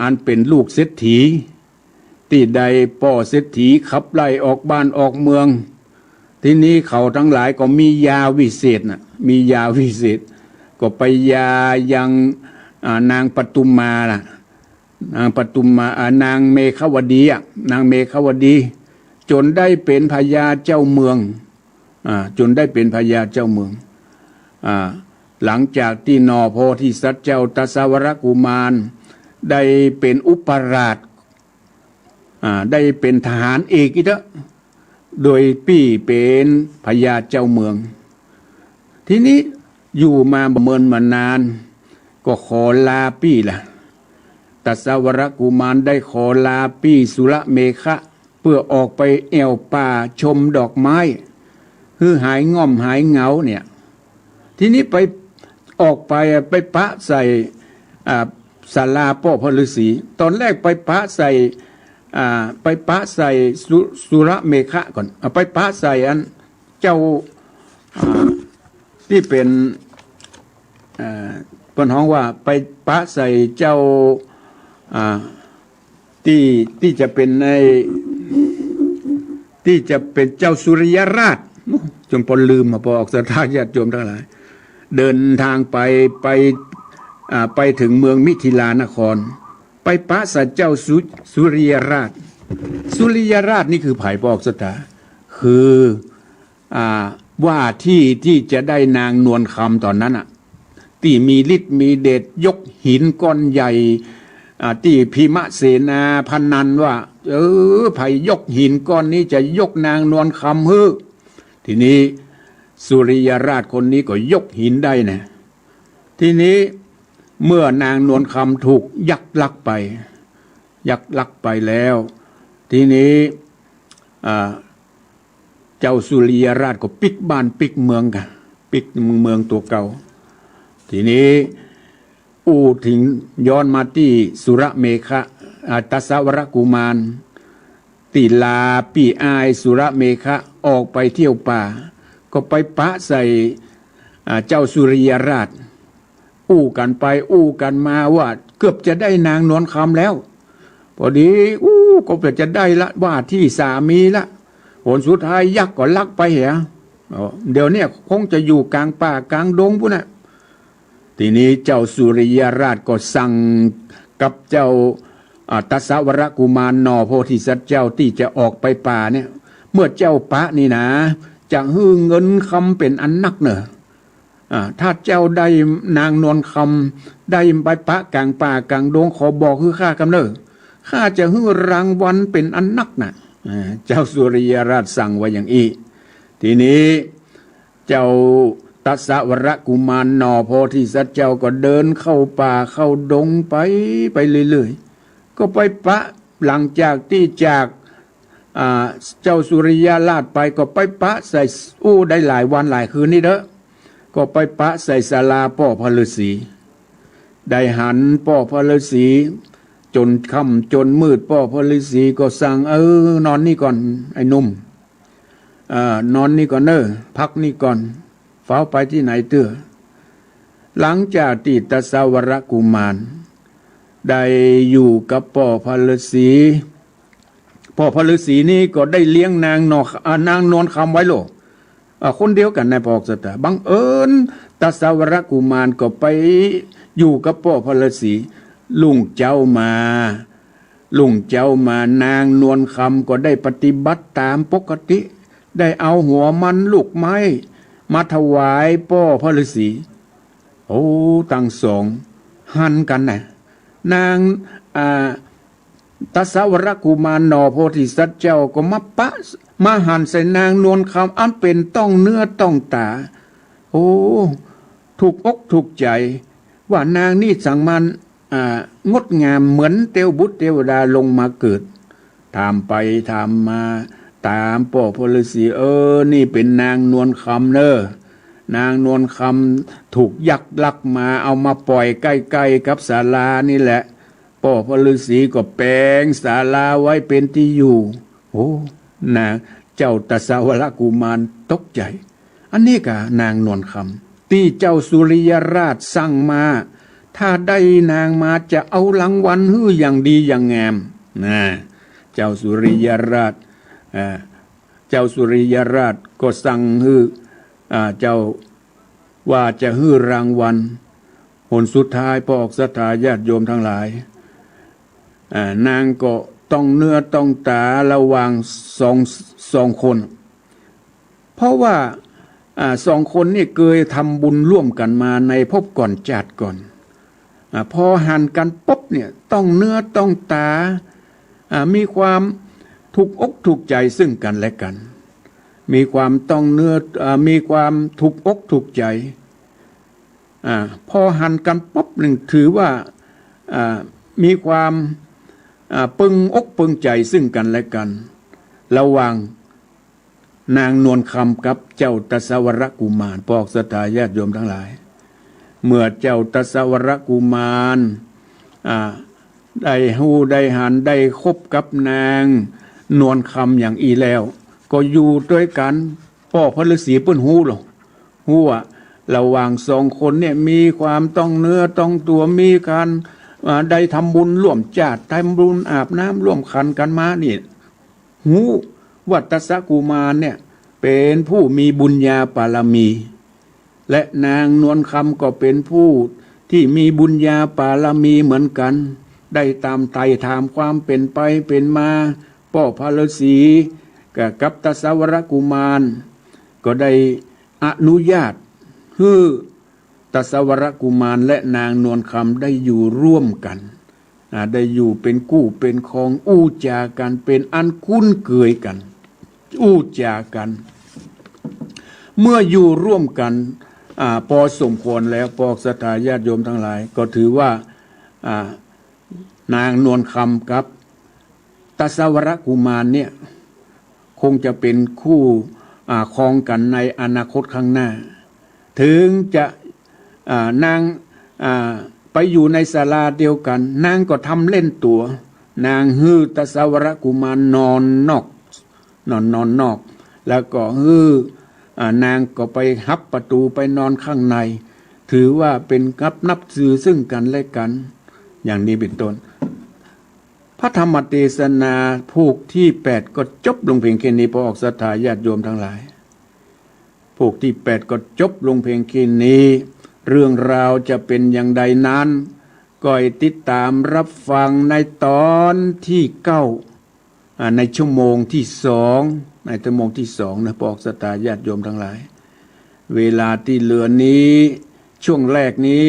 อันเป็นลูกเศรษฐีที่ใดพ่อเศรษฐีขับไล่ออกบ้านออกเมืองที่นี้เขาทั้งหลายก็มียาวิเศษมียาวิเศษก็ไปยายังนางปทุมมาล่ะนางปทุมมานางเมฆวดีนางเมฆวดีจนได้เป็นพญาเจ้าเมืองหลังจากที่นอโพธิสัตว์เจ้าตัสสวรกุมารได้เป็นอุปราชได้เป็นทหารเอกอีกแล้วโดยปี้เป็นพญาเจ้าเมืองทีนี้อยู่มาเมินมานานก็ขอลาปี้ล่ะ ตัสสาวรกุมารได้ขอลาปี้สุรเมขะเพื่อออกไปแอวป่าชมดอกไม้คือหายง่อมหายเหงาเนี่ยทีนี้ไปออกไปปะใส่ศาลาพ่อพระฤาษีตอนแรกไปปะใส่สุรเมขะก่อนไปปะใส่อันเจ้าที่เป็นปนห้องว่าไปปะใส่เจ้าที่จะเป็นที่จะเป็นเจ้าสุริยราชจนปนลืมมาพอออกสถานญาติโยมทั้งหลายเดินทางไปถึงเมืองมิถิลานครไปปะใส่เจ้าสุริยราชสุริยราชนี่คือไผ่ปอกสถาคือว่าที่จะได้นางนวลคำตอนนั้นที่มีฤทธิ์มีเดชยกหินก้อนใหญ่ที่พิมะเสนาพนันว่าไผ่ยกหินก้อนนี้จะยกนางนวลคำฮือทีนี้สุริยราชคนนี้ก็ยกหินได้นะทีนี้เมื่อนางนวลคำถูกยักลักไปแล้วทีนี้เจ้าสุริยราชก็ปิกบ้านปิกเมืองกันปิกเมืองตัวเก่าทีนี้ถึงย้อนมาที่สุรเมขะตัสสาวรกุมารติลาปีอายสุรเมขะออกไปเที่ยวป่าก็ไปปะใส่เจ้าสุริยราชกันไปกันมาว่าเกือบจะได้นางนวลคำแล้วพอดีก็เกือบจะได้ละว่าที่สามีละผลสุดท้ายยักษ์ก็ลักไปเหรอเดี๋ยวนี้คงจะอยู่กลางป่ากลางดงพุ่นน่ะทีนี้เจ้าสุริยราชก็สั่งกับเจ้าตัสสาวรกุมารนอโพธิสัตว์เจ้าที่จะออกไปป่าเนี่ยเมื่อเจ้าปะนี่นะจะฮื้อเงินคำเป็นอันนักเนอะถ้าเจ้าได้นางนวลคำได้ไปปะกลางป่ากลางดงขอบอกคือข้ากำเนิดข้าจะฮื้อรางวัลเป็นอันนักนะเจ้าสุริยราชสั่งไว้อย่างอีทีนี้เจ้าตัสสาวรกุมารนอโพธิสัตว์เจ้าก็เดินเข้าป่าเข้าดงไปเรื่อยๆก็ไปปะหลังจากที่จากเจ้าสุริยราชไปก็ไปปะใส่ได้หลายวันหลายคืนนี่เด้อก็ไปปะใส่ศาลาพ่อพระฤาษีได้หันพ่อพระฤาษีจนค่ำจนมืดพ่อพระฤาษีก็สั่งนอนนี่ก่อนไอ้หนุ่มนอนนี่ก่อนพักนี่ก่อนเฝ้าไปที่ไหนเตื้อหลังจากที่ตัสสาวรกุมารได้อยู่กับพ่อพระฤาษีพ่อพระฤาษีนี่ก็ได้เลี้ยงนางนวลคำไว้โลคนเดียวกันในปอกสตาบังเอิญตัสสาวรกุมารก็ไปอยู่กับพ่อพระฤาษีลุงเจ้ามานางนวลคำก็ได้ปฏิบัติตามปกติได้เอาหัวมันลูกไม้มาถวายพ่อพระฤาษีตั้งสองหันกันนะนางตัสสาวรกุมารนอโพธิสัตว์เจ้าก็มาหันใส่นางนวลคำอันเป็นต้องเนื้อต้องตาถูกอกถูกใจว่านางนี่สั่งมันงดงามเหมือนเทวบุตรเทวดาลงมาเกิดถามไปถามมาตามพ่อพระฤาษีนี่เป็นนางนวลคำเนอะนางนวลคำถูกยักษ์ลักมาเอามาปล่อยใกล้ๆกับศาลานี่แหละพ่อพระฤาษีก็แปลงศาลาไว้เป็นที่อยู่นางเจ้าตัสสาวรกุมารตกใจอันนี้กะนางนวลคำที่เจ้าสุริยราชสั่งมาถ้าได้นางมาจะเอารางวัลฮื้ออย่างดีอย่างงามเจ้าสุริยราชก็สั่งฮื้อเจ้าว่าจะฮื้อรางวัลผลสุดท้ายพอออกศรัทธาญาติโยมทั้งหลายนางก็ต้องเนื้อต้องตาระหว่างสองคนเพราะว่าสองคนนี่เคยทำบุญร่วมกันมาในภพก่อนชาติก่อนพอหันกันปุ๊บเนี่ยต้องเนื้อต้องตามีความถูกอกถูกใจซึ่งกันและกันมีความต้องเนื้อมีความถูกอกถูกใจพอหันกันปุ๊บหนึ่งถือว่า มีความปึงอกปึงใจซึ่งกันและกันระหว่างนางนวลคำกับเจ้าตสวรกุมารปอกสตาญาติโยมทั้งหลายเมื่อเจ้าตสวรกุมารได้หูได้หันได้คบกับนางนวลคำอย่างอีแล้วก็อยู่ด้วยกันพ่อพระฤาษีเปิ้นหูหรอกหูว่าระหว่างสองคนเนี่ยมีความต้องเนื้อต้องตัวมีการได้ทำบุญร่วมญาติทำบุญอาบน้ำร่วมขันกันมานี่หูวัตสกุมารเนี่ยเป็นผู้มีบุญญาบารมี และนางนวลคำก็เป็นผู้ที่มีบุญญาบารมีเหมือนกันได้ตามไต่ถามความเป็นไปเป็นมาพ่อพระฤาษีกับตสวรกุมารก็ได้อนุญาตให้ตสวรกุมารและนางนวลคำได้อยู่ร่วมกันได้อยู่เป็นกู้เป็นครองอู้จากันเป็นอันคุ้นเคยกันอู้จากันเมื่ออยู่ร่วมกันพอสมควรแล้วปอกสถาญาติโยมทั้งหลายก็ถือว่านางนวลคำกับตสวรกุมารเนี่ยคงจะเป็นคู่ครองกันในอนาคตข้างหน้าถึงจะนางไปอยู่ในศาลาเดียวกันนางก็ทำเล่นตัวนางฮือตสวรกุมารนอนนอกแล้วก็ฮือนางก็ไปหับประตูไปนอนข้างในถือว่าเป็นนับถือซึ่งกันและกันอย่างนี้เป็นต้นพระธรรมเทศนาภูกที่8ก็จบลงเพียงแค่นี้พอออกศรัทธาญาติโยมทั้งหลายภูกที่8ก็จบลงเพียงแค่นี้เรื่องราวจะเป็นอย่างใดนั้นก็ติดตามรับฟังในตอนที่9ในชั่วโมงที่2ในชั่วโมงที่2นะพอออกศรัทธาญาติโยมทั้งหลายเวลาที่เหลือนี้ช่วงแรกนี้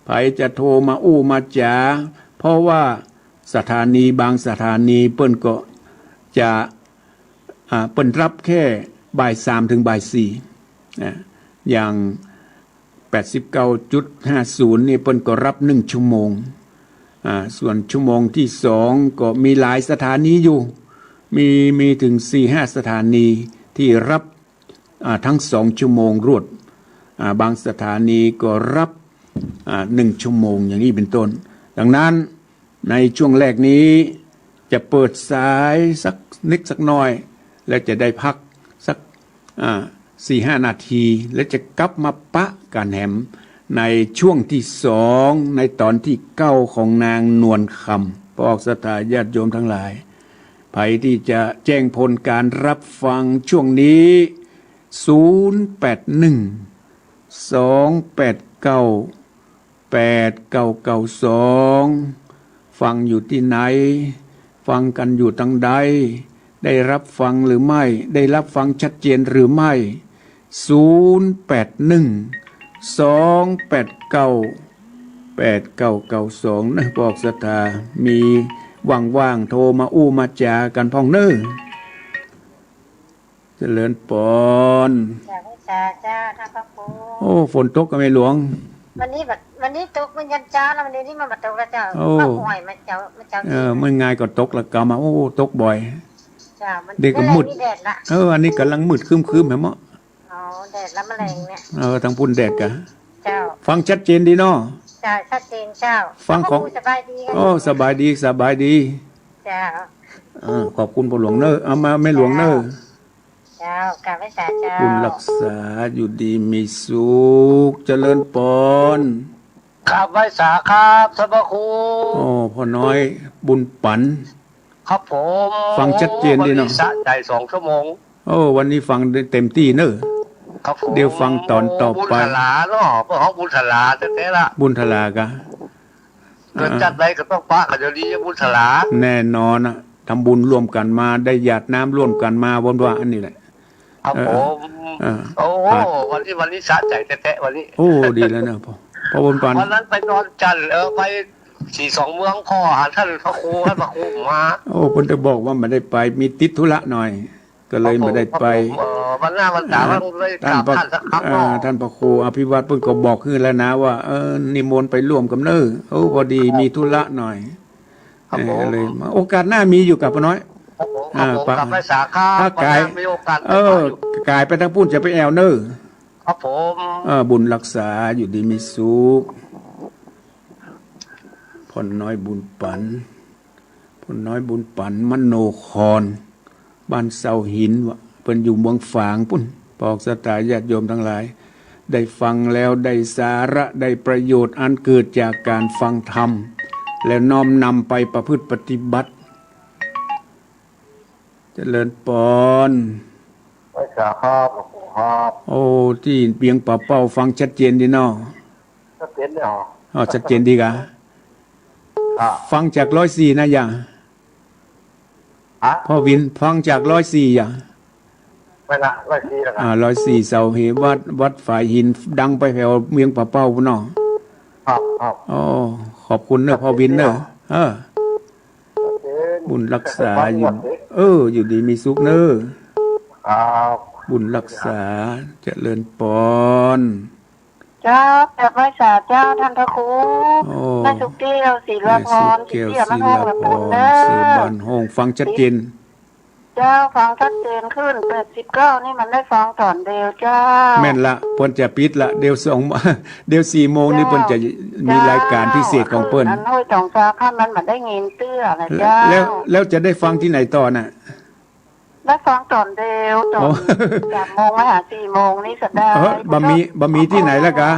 ใครจะโทรมาอู้มาจ๋าเพราะว่าสถานีบางสถานีเปิ้นก็จะเปิ้นรับแค่บ่าย3ถึงบ่าย4นะอย่าง 89.50 นี่เปิ้นก็รับ1ชั่วโมงส่วนชั่วโมงที่2ก็มีหลายสถานีอยู่มีถึง 4-5 สถานีที่รับทั้ง2ชั่วโมงรวดบางสถานีก็รับ1ชั่วโมงอย่างนี้เป็นต้นดังนั้นในช่วงแรกนี้จะเปิดสายสักนิดสักหน่อยแล้วจะได้พักสัก4-5 นาทีแล้วจะกลับมาปะกันแหมในช่วงที่2ในตอนที่9ของนางนวลคำพอออกศรัทธาญาติโยมทั้งหลายใครที่จะแจ้งผลการรับฟังช่วงนี้081-289-8992ฟังอยู่ที่ไหนฟังกันอยู่ทางใดได้รับฟังหรือไม่ได้รับฟังชัดเจนหรือไม่081-289-8992นะบอกศรัทธามีว่างๆโทรมาอู้มาจากันพ่องเน้อเจริญปอนจ้าท่านพระครูโอ้ฝนตกก็ไม่หลวงวันนี้ตกมันยันจ้าแล้ววันนี้มันมาตกแล้วเจ้ามาห่วยมาเจ้าเมื่อไงก็ตกแล้วก็มาโอ้ตกบ่อยจ้ามันเด็กก็มืดแดดละอันนี้กำลังมืดครึ้มๆแหมะอ๋อแดดแล้วแมลงเนี่ยทางพุ่นแดดกะเจ้าฟังชัดเจนดีเนาะจ้าชัดเจนเจ้าฟังของสบายดีสบายดีเจ้าขอบคุณพ่อหลวงเน้อเอามาแม่หลวงเน้อเจ้ากราบไหว้เจ้าบุญรักษาอยู่ดีมีสุขเจริญปอนกราบไหว้ครับท่านพระครูพ่อน้อยบุญปันครับผมฟังชัดเจนดีเนาะสะใจ2 ชั่วโมงวันนี้ฟังเต็มที่เน้อครับผมเดี๋ยวฟังตอนต่อไปบุญทลาเนาะเพราะบุญทลาแท้ๆละบุญทลากะเกิดจัดใดก็ต้องปะกันเดี๋ยวนี้บุญทลาแน่นอนนะทำบุญร่วมกันมาได้หยาดน้ำร่วมกันมาวันว่าอันนี้แหละครับผมวันนี้สะใจแท้ๆวันนี้ดีแล้วนะพอบุญปันวันนั้นไปนอนจันทร์ไป42เมืองขอหาท่านพระครูมาเพิ่นจะบอกว่าไม่ได้ไปมีติดธุระหน่อยก็เลยไม่ได้ไปวันหน้าวันตาวันเลยกราบท่านสักครั้งท่านพระครูอภิวัตรเพิ่นก็บอกขึ้นแล้วนะว่านิมนต์ไปร่วมกับเน้อพอดีมีธุระหน่อย ครับผม เลยมาโอกาสหน้ามีอยู่กับป้าน้อย ครับผมครับผมกลับไปสาขา ถ้ากาย มีโอกาส กายไปทางปุ้นจะไปแอลเนอร์ ครับผม บุญรักษาอยู่ดีมีสุขพลน้อยบุญปันพลน้อยบุญปันมโนครบ้านเสาหินวะเพิ่นอยู่เมืองฝางปุ้นปอกสตาญาติโยมทั้งหลายได้ฟังแล้วได้สาระได้ประโยชน์อันเกิดจากการฟังธรรมแล้วน้อมนำไปประพฤติปฏิบัติเจริญปอน ไปสาขาครับ โอ้ที่เปียงป่าเป้าฟังชัดเจนดีเนาะ ก็เป็นเนี่ยหรอ ชัดเจนดีกะฟังจาก104นะอย่า ฮะ พ่อวินฟังจาก104อย่า ไม่ละ104แล้วกัน 104เสาเหวัดฝ่ายหินดังไปแถวเมืองป่าเป้าพุ่นเนาะ ครับครับ อ๋อขอบคุณเนอะพ่อวินเนอะบุญรักษาอยู่อยู่ดีมีสุขเนอะ ครับ บุญรักษาเจริญปอน เจ้าแบบไว้สาเจ้าท่านพระครู โอ้ แม่สุกี้เราสีละพร เกี่ยว เกี่ยว ศิ มาห้อง ลา ละ พ ปุ่น ร เด้ เสือ อ บ้านห้องฟังชัดเจน เจ้าฟังชัดเจนขึ้น89นี่มันได้ฟังตอนเดียวเจ้า แม่นละเพิ่นจะปิดละเดี๋ยวเดี๋ยว4 โมงนี่เพิ่นจะมีรายการพิเศษของเพิ่น อันห้อยจองฟ้าข้ามมันมันได้เงินเตื้อนะเจ้า แล้วจะได้ฟังที่ไหนต่อน่ะ ได้ฟังตอนเดียวตอน3 โมงมาหา4 โมงนี่สัปดาห์ บะหมี่ที่ไหนล่ะกะ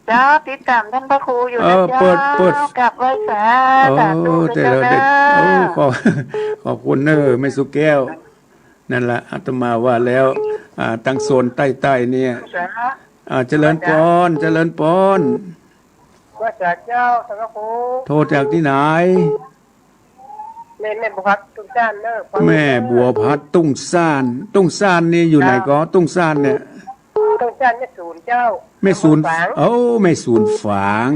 เจ้าติดตามท่านพระครูอยู่นะ เปิ เจ้า ด กลับไว้สาธุ แต่ เจ้า เรา นะ เด็กขอบคุณเนอะไม่สุแก้วนั่นละอาตมาว่าแล้วตั้งโซนใต้ๆเนี่ยเจริญปอนเจริญปอน ว่าจากเจ้าท่านพระครู โทรจากที่ไหน แม่บุพักทุกท่านเนอะ แม่บัวพัดตุ้งซ่านนี่อยู่ไหนก็ตุ้งซ่านเนี่ย ทุกท่านแม่ศูนย์เจ้า แม่ศูนย์แม่ศูนย์ฝาง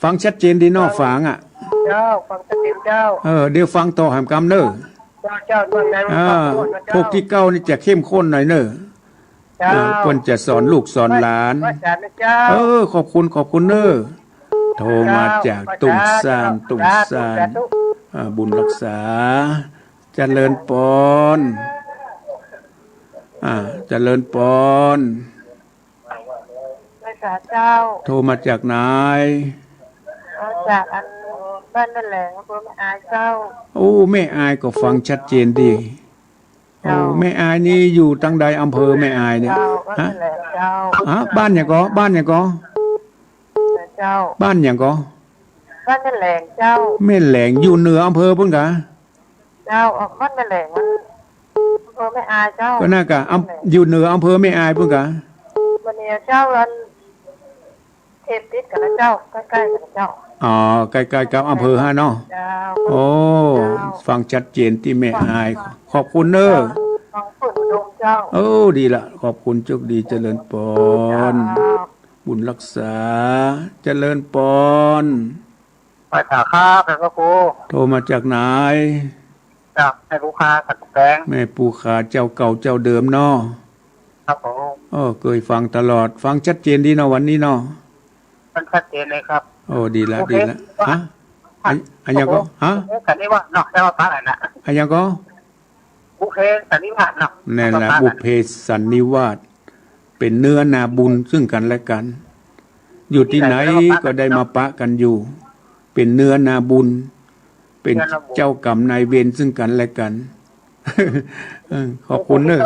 ฟังชัดเจนดีเนอกฝางเจ้าฟังชัดเจนเจ้า เดี๋ยวฟังต่อหามกำเนอะ เจ้าด้วยนั้น พวกที่เก้านี่จะเข้มข้นหน่อยเนอะเพิ่นจะสอนลูกสอนหลาน ว่าจากเจ้า ขอบคุณเนอะโทรมาจากตุ้งซ่านบุญรักษาเจริญปอนเจริญปอน ว่าจากเจ้า โทรมาจากไหน จากอันบ้านนั่นแหละอำเภอแม่อายเจ้า โอ้แม่อายก็ฟังชัดเจนดีโอ้แม่อายนี่อยู่ตั้งใดอำเภอแม่อายเนี่ยฮะบ้านอย่างก็บ้านอย่างก็ เจ้า บ้านอย่างก็ บ้านนั่นแหละเจ้า แม่แหลงอยู่เหนืออำเภอเพิ่นกะ เจ้าออกบ้านนั่นแหละมันอำเภอแม่อายเจ้า ก็น่ากะอยู่เหนืออำเภอแม่อายเพิ่นกะ วันนี้เจ้าอันเทพติดกันนะเจ้าใกล้ๆกันนะเจ้า ใกล้ๆกับอำเภอฮะเนาะ เจ้า โอ้ฟังชัดเจนที่แม่อายขอบคุณเนอะ ฟังฝืนดงเจ้า ดีละขอบคุณโชคดีเจริญปอน บุญรักษาเจริญปอน ไปสาขาเป็นพระครู โทรมาจากไหน จากให้ลูกค้าขัดแปง แม่ปูขาเจ้าเก่าเจ้าเดิมเนาะ ครับผม เคยฟังตลอดฟังชัดเจนดีเนาะวันนี้เนาะ มันชัดเจนเลยครับ ดีละฮะอันยังก็ฮะ สันนิวาสเนาะแต่ว่าพระอะไรนะ อันยังก็ บุเพสันนิวาสเนาะ นั่นแหละบุพเพสันนิวาสเป็นเนื้อนาบุญซึ่งกันและกัน อยู่ที่ไหนก็ได้มาปะกันอยู่ เป็นเนื้อนาบุญ เป็นเจ้ากรรมนายเวรซึ่งกันและกัน ขอบคุณเนอะ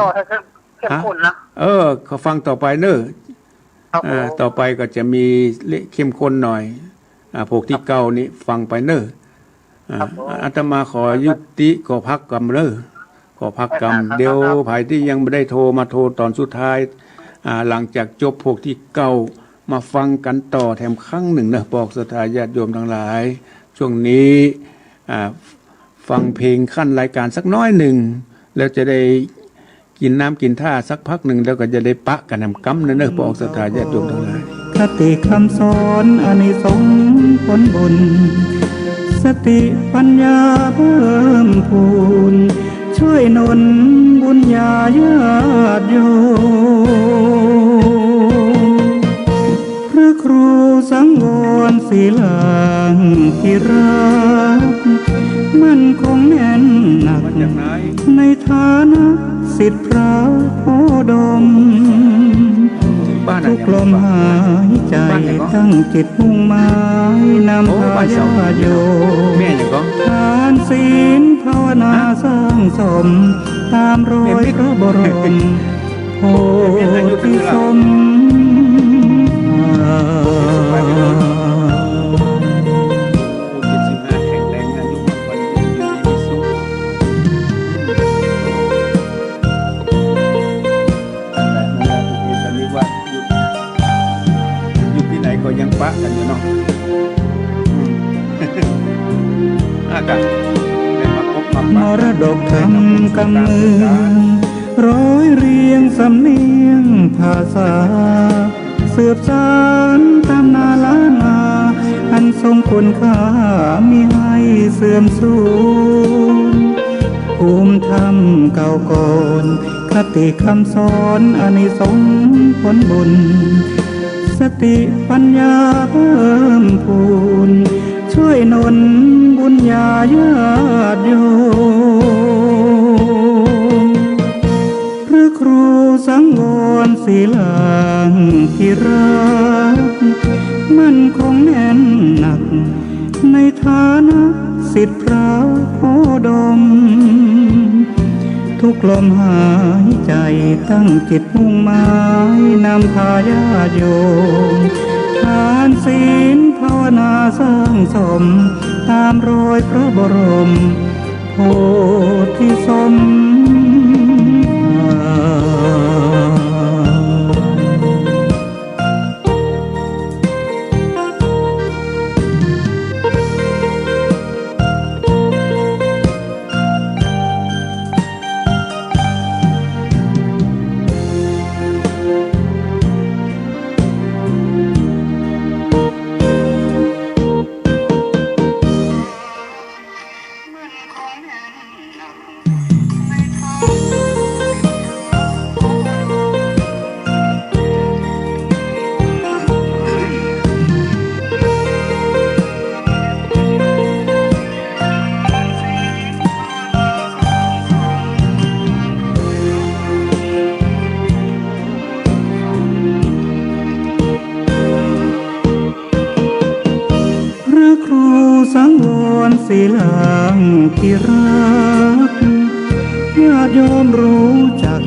เข้มข้นนะ เขาฟังต่อไปเนอะต่อไปก็จะมีเข้มข้นหน่อยพวกที่เก่านี้ฟังไปเนอะอาตมาขอยุติขอพักกรรมเนอะขอพักกรรมเดี๋ยวภายที่ยังไม่ได้โทรมาโทรตอนสุดท้ายหลังจากจบพวกที่เก่ามาฟังกันต่อแถมครั้งหนึ่งนะบอกศรัทธาญาติโยมทั้งหลาย ช่วงนี้ฟังเพลงขั้นรายการสักน้อยหนึ่งแล้วจะได้กินน้ำกินท่าสักพักหนึ่งแล้วก็จะได้ปะกันนำกำนะเนอะบอกศรัทธาญาติโยมทั้งหลาย คติคำสอนอานิสงส์ผลบุญสติปัญญาเพิ่มพูนช่วยหนุนบุญญาญาติโยมพระครูสังวรศีลัง ที่รักมันคงแน่นหนัก มาจากไหน ในฐานะศิษย์พระโพดม บ้านไหน ทุกลมหายใจตั้งจิตมุ่งหมายนำพาญาโย แม่อย่างก็ ทานศีลภาวนาสร้างสม ตามรอยพระบรมโพธิสมภาร ผู้คิดสิงหาแข็งแรงอายุมั่นขวัญยืนอยู่ดีมีสุขนั่นแหละผู้สันนิวัตอยู่ที่ไหนก็ยังปะกันอยู่เนาะอากาศได้มาพบมาม ปะ รดกธรรมกำเนิดร้อยเรียงสำเนียงภาษาสืบสานตำนานล้านนาอันทรงคุณค่ามีให้เสื่อมสูญภูมิธรรมเก่าก่อนคติคำสอนอานิสงส์ผลบุญ สติปัญญาเพิ่มพูนช่วยหนุนบุญญาญาติโยมพระครูสังวรศีลางที่รักมันคงแน่นหนัก ในฐานะศิษย์พระโพดม ทุกลมหายใจตั้งจิตมุ่งหมายนำพาญาติโยมทานศีลภาวนาสร้างสม ตามรอยพระบรมโพธิสมภารพระครูสังวรศีลางที่รักญาติโยมรู้จัก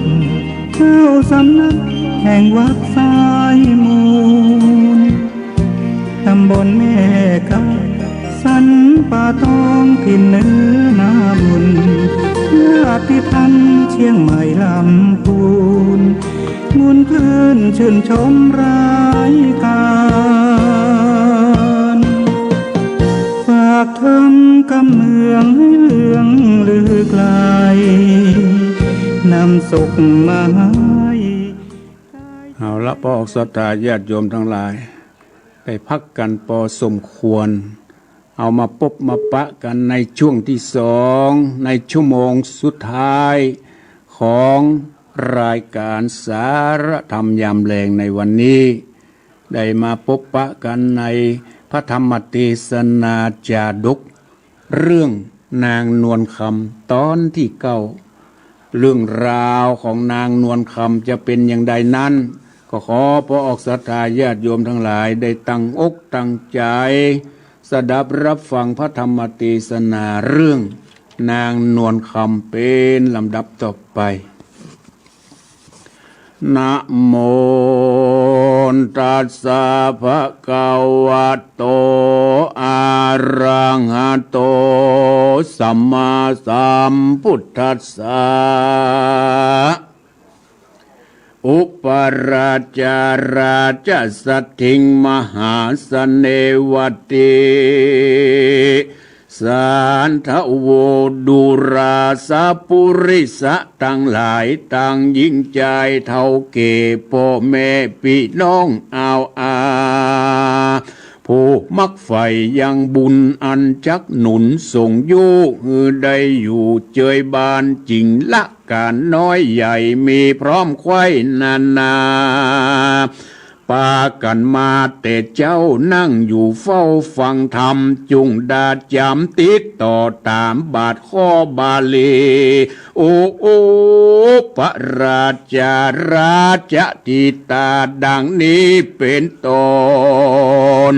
เจ้าสำนักแห่งวัดสายมูลตำบลแม่กำสันป่าตองถิ่นเนื้อนาบุญญาติธรรมเชียงใหม่ลำพูนมุนคลื่นชื่นชมรายการฝากทำกำเมืองให้เลืองลือไกลนำสุขมาให้ เอาละพอออกศรัทธาญาติโยมทั้งหลาย ได้พักกันพอสมควร เอามาพบมาปะกันในช่วงที่สองในชั่วโมงสุดท้ายของรายการสารธรรมยามแลงในวันนี้ ได้มาพบปะกันในพระธรรมเทศนาจาดก เรื่องนางนวลคำตอนที่เก้าเรื่องราวของนางนวลคำจะเป็นอย่างใดนั้นก็ขอพระออกศรัทธาญาติโยมทั้งหลายได้ตั้งอกตั้งใจสดับรับฟังพระธรรมเทศนาเรื่องนางนวลคำเป็นลำดับต่อไปนะโมตัสสะภะคะวะโตอะระหะโตสัมมาสัมพุทธัสสะอุปราชาราชสัทธิงมหาเสเนวติสันทโวดุราสาปุริสะทั้งหลายต่างยิ่งใจเท่าเก่พ่อแม่พี่น้องเอาผู้มักใฝ่ยังบุญอันจักหนุนส่งโยได้อยู่เจยบานจริงละการน้อยใหญ่มีพร้อมไขว้นานาป ปากันมาแต่เจ้านั่งอยู่เฝ้าฟังธรรมจุงดาจำติดต่อตามบาทข้อบาลีโอโอพระราชาราชติตาดังนี้เป็นต้น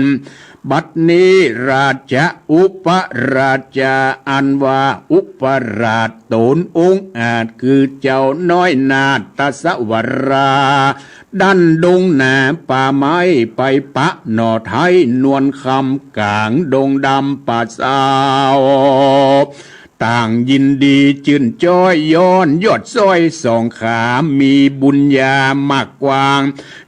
บัดนี้ราชอุปราชาอันว่าอุปราชตนองค์อาจคือเจ้าน้อยนาตสวราดันดงหนาป่าไม้ไปปะหน่อไทยนวลคำกลางดงดำป่าสาวต่างยินดีจื่นจ้อยย้อนยอดซ้อยสองขามีบุญญามากกว้าง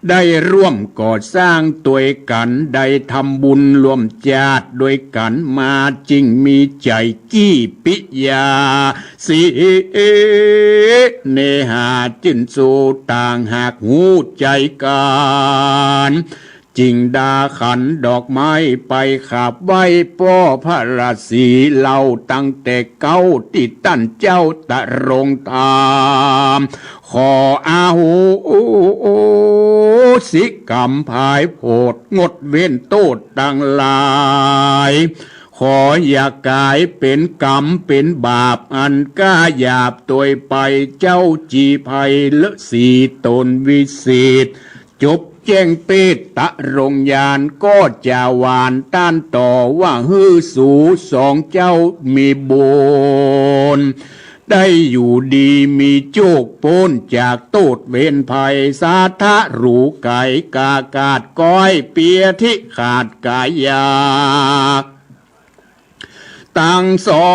ได้ร่วมก่อสร้างตัวกันได้ทำบุญรวมญาติด้วยกันมาจริงมีใจกี้ปิยาสิเนหาจินสู่ต่างหากหูใจกันจิงดาขันดอกไม้ไปขับไว้ป้อพระราศีเล่าตั้งแต่เก้าติดตั้นเจ้าตะรงตามขออาหูสิกรรมภายโพดงดเว้นโทษดังหลายขออย่ากลายเป็นกรรมเป็นบาปอันกล้าหยาบตัวไปเจ้าจีภัยละสีตนวิเศษจบแจ้งเปตตะรงยานก็จะหวานต้านต่อว่าฮือสูสองเจ้ามีบุญได้อยู่ดีมีโจกโป้นจากโตดเวนภัยสาทะรูไก่กากาดก้อยเปียทิขาดกายาตั้งสอ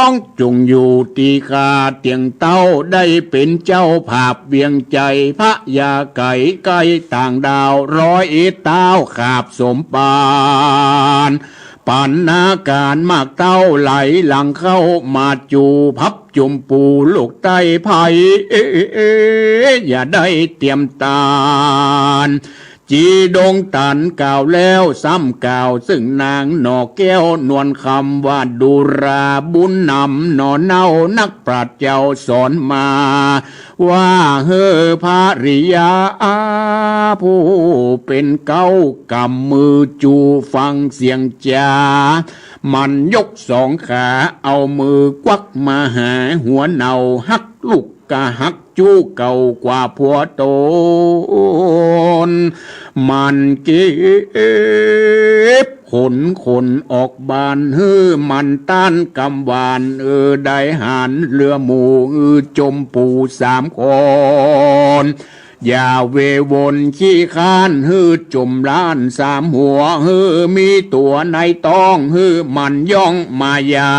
งจงอยู่ตีคาเตียงเต้าได้เป็นเจ้าภาพเวียงใจพระยาไก่ไก่ต่างดาวร้อยเต้าขาบสมปานปันนาการมากเต้าไหลหลังเข้ามาจูพับจุมปูลูกใต้ไผ่อย่าได้เตรียมตานจีดงตันกล่าวแล้วซ้ำกล่าวซึ่งนางหนอแก้วนวลคำว่าดูราบุญนำหนอเน่านักปราชญ์เจ้าสอนมาว่าเฮอภริยาผู้เป็นเก้ากำมือจูฟังเสียงจามันยกสองขาเอามือกวักมาหาหัวเนาหักลูกกะหักจู้เก่ากว่าผัวโตนมันเก็บขนออกบานมันต้านกำวานได้หานเรือหมูจมปูสามคนอย่าเววนขี้ค้านจมล้านสามหัวมีตัวในต้องมันย่องมายา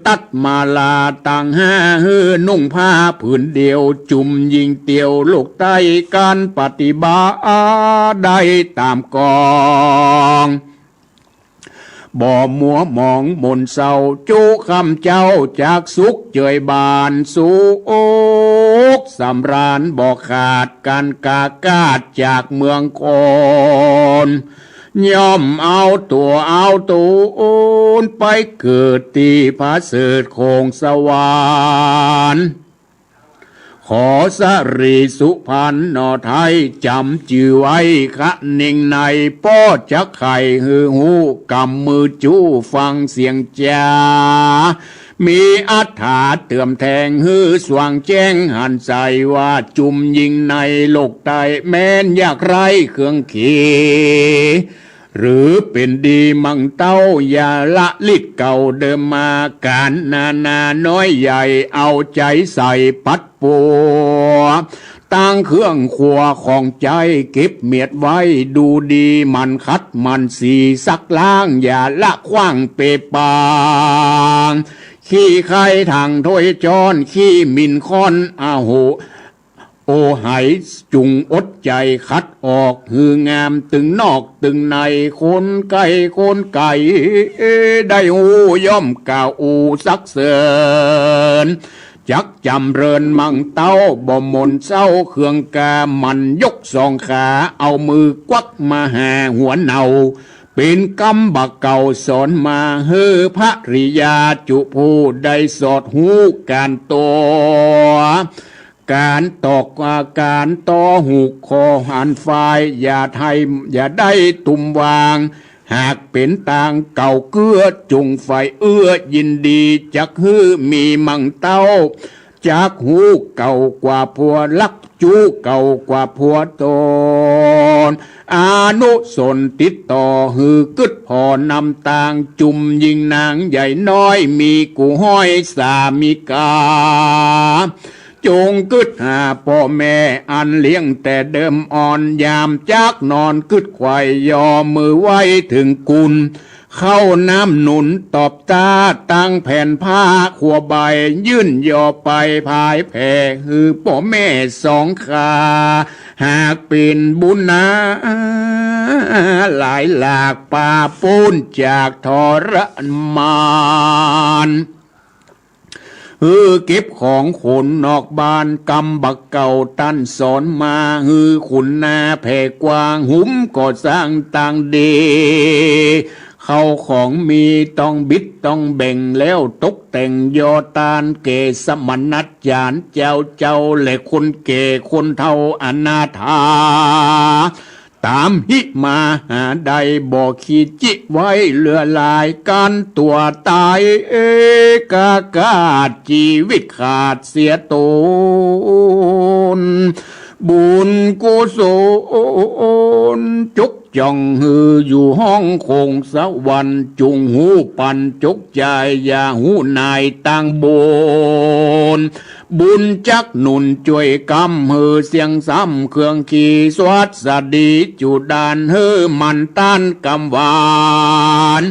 ตัดมาลาต่างห้านุ่งผ้าผืนเดียวจุ่มยิงเตียวลูกใต้การปฏิบัติได้ตามกองบ่มัวมองมนเศร้าจูคำเจ้าจากสุขเจยบานสุขสำราญบ่ขาดการกากาดจากเมืองคอนย่อมเอาตัวไปเกิดที่พระเสด็จคงสวรรค์ขอสรีสุพรรณนอไทยจำจื่อไว้คะนิ่งในป้อจักไข่หูกำมือจู้ฟังเสียงจ้ามีอัฐาเตื่อมแทงสว่างแจ้งหันใจว่าจุมยิงในโลกใต้แม้นอยากไรเครื่องขีหรือเป็นดีมั่งเต้าอย่าละลิดเก่าเดิมมาการนาน้อยใหญ่เอาใจใส่ปัดปัวตั้งเครื่องครัวของใจเก็บเมียดไว้ดูดีมันคัดมันสีซักล้างอย่าละขว้างเปปางขี้ไข่ทางถ้วยจอนขี้มินค้อนอาโหโอไหจุงอดใจคัดออกงามตึงนอกตึงในคนไก่ได้หูย่อมกล่าวอูสักเสริญจักจำเริญมั่งเต้าบ่มนเศร้าเครื่องกามันยกสองขาเอามือกวักมาหาหัวเนาเป็นกำบักเก่าสอนมาพระริยาจุผู้ได้สอดหูการตัว การตอกอาการต่อหูกคอหันฝ่ายอย่าได้ตุ่มวางหากเป็นต่างเก่าเกื้อจุงไฟยินดีจักฮื้อมีมั่งเต้าจากหูเก่ากว่าผัวลักจูเก่ากว่าผัวตนอานุสนติดต่อฮือกึดพอนำต่างจุมยิงนางใหญ่น้อยมีกูห้อยสามิกาจงกึดหาพ่อแม่อันเลี้ยงแต่เดิมอ่อนยามจากนอนกึดควายยอมือไว้ถึงกุลเข้าน้ำหนุนตอบตาตั้งแผ่นผ้าขัวใบยื่นยอไปพายแผ่ฮือพ่อแม่สองขาหากเป็นบุญนาหลายหลากป่าปูนจากทรมานเก็บของขนนอกบ้านกำบักเก่าตั้นสอนมาขุนนาแผ่กว้างหุ้มก่อสร้างต่างเดเข้าของมีต้องบิดต้องแบ่งแล้วตกแต่งยอตานเกสมนัดยานเจ้าและคนเกคนเท่าอนาถาตามหิมาหาใดบอกขีดจิไว้เลือลายกันตัวตายกากาศชีวิตขาดเสียตนบุญกุศลจุกจ่องฮืออยู่ห้องคงสวรรค์จุงหูปันจุกใจอย่าหูนายตั้งบนบุญจักหนุนช่วยกำฮือเสียงซ้ำเครื่องขี่สวัสดีจุดานฮือมันต้านกำหวาน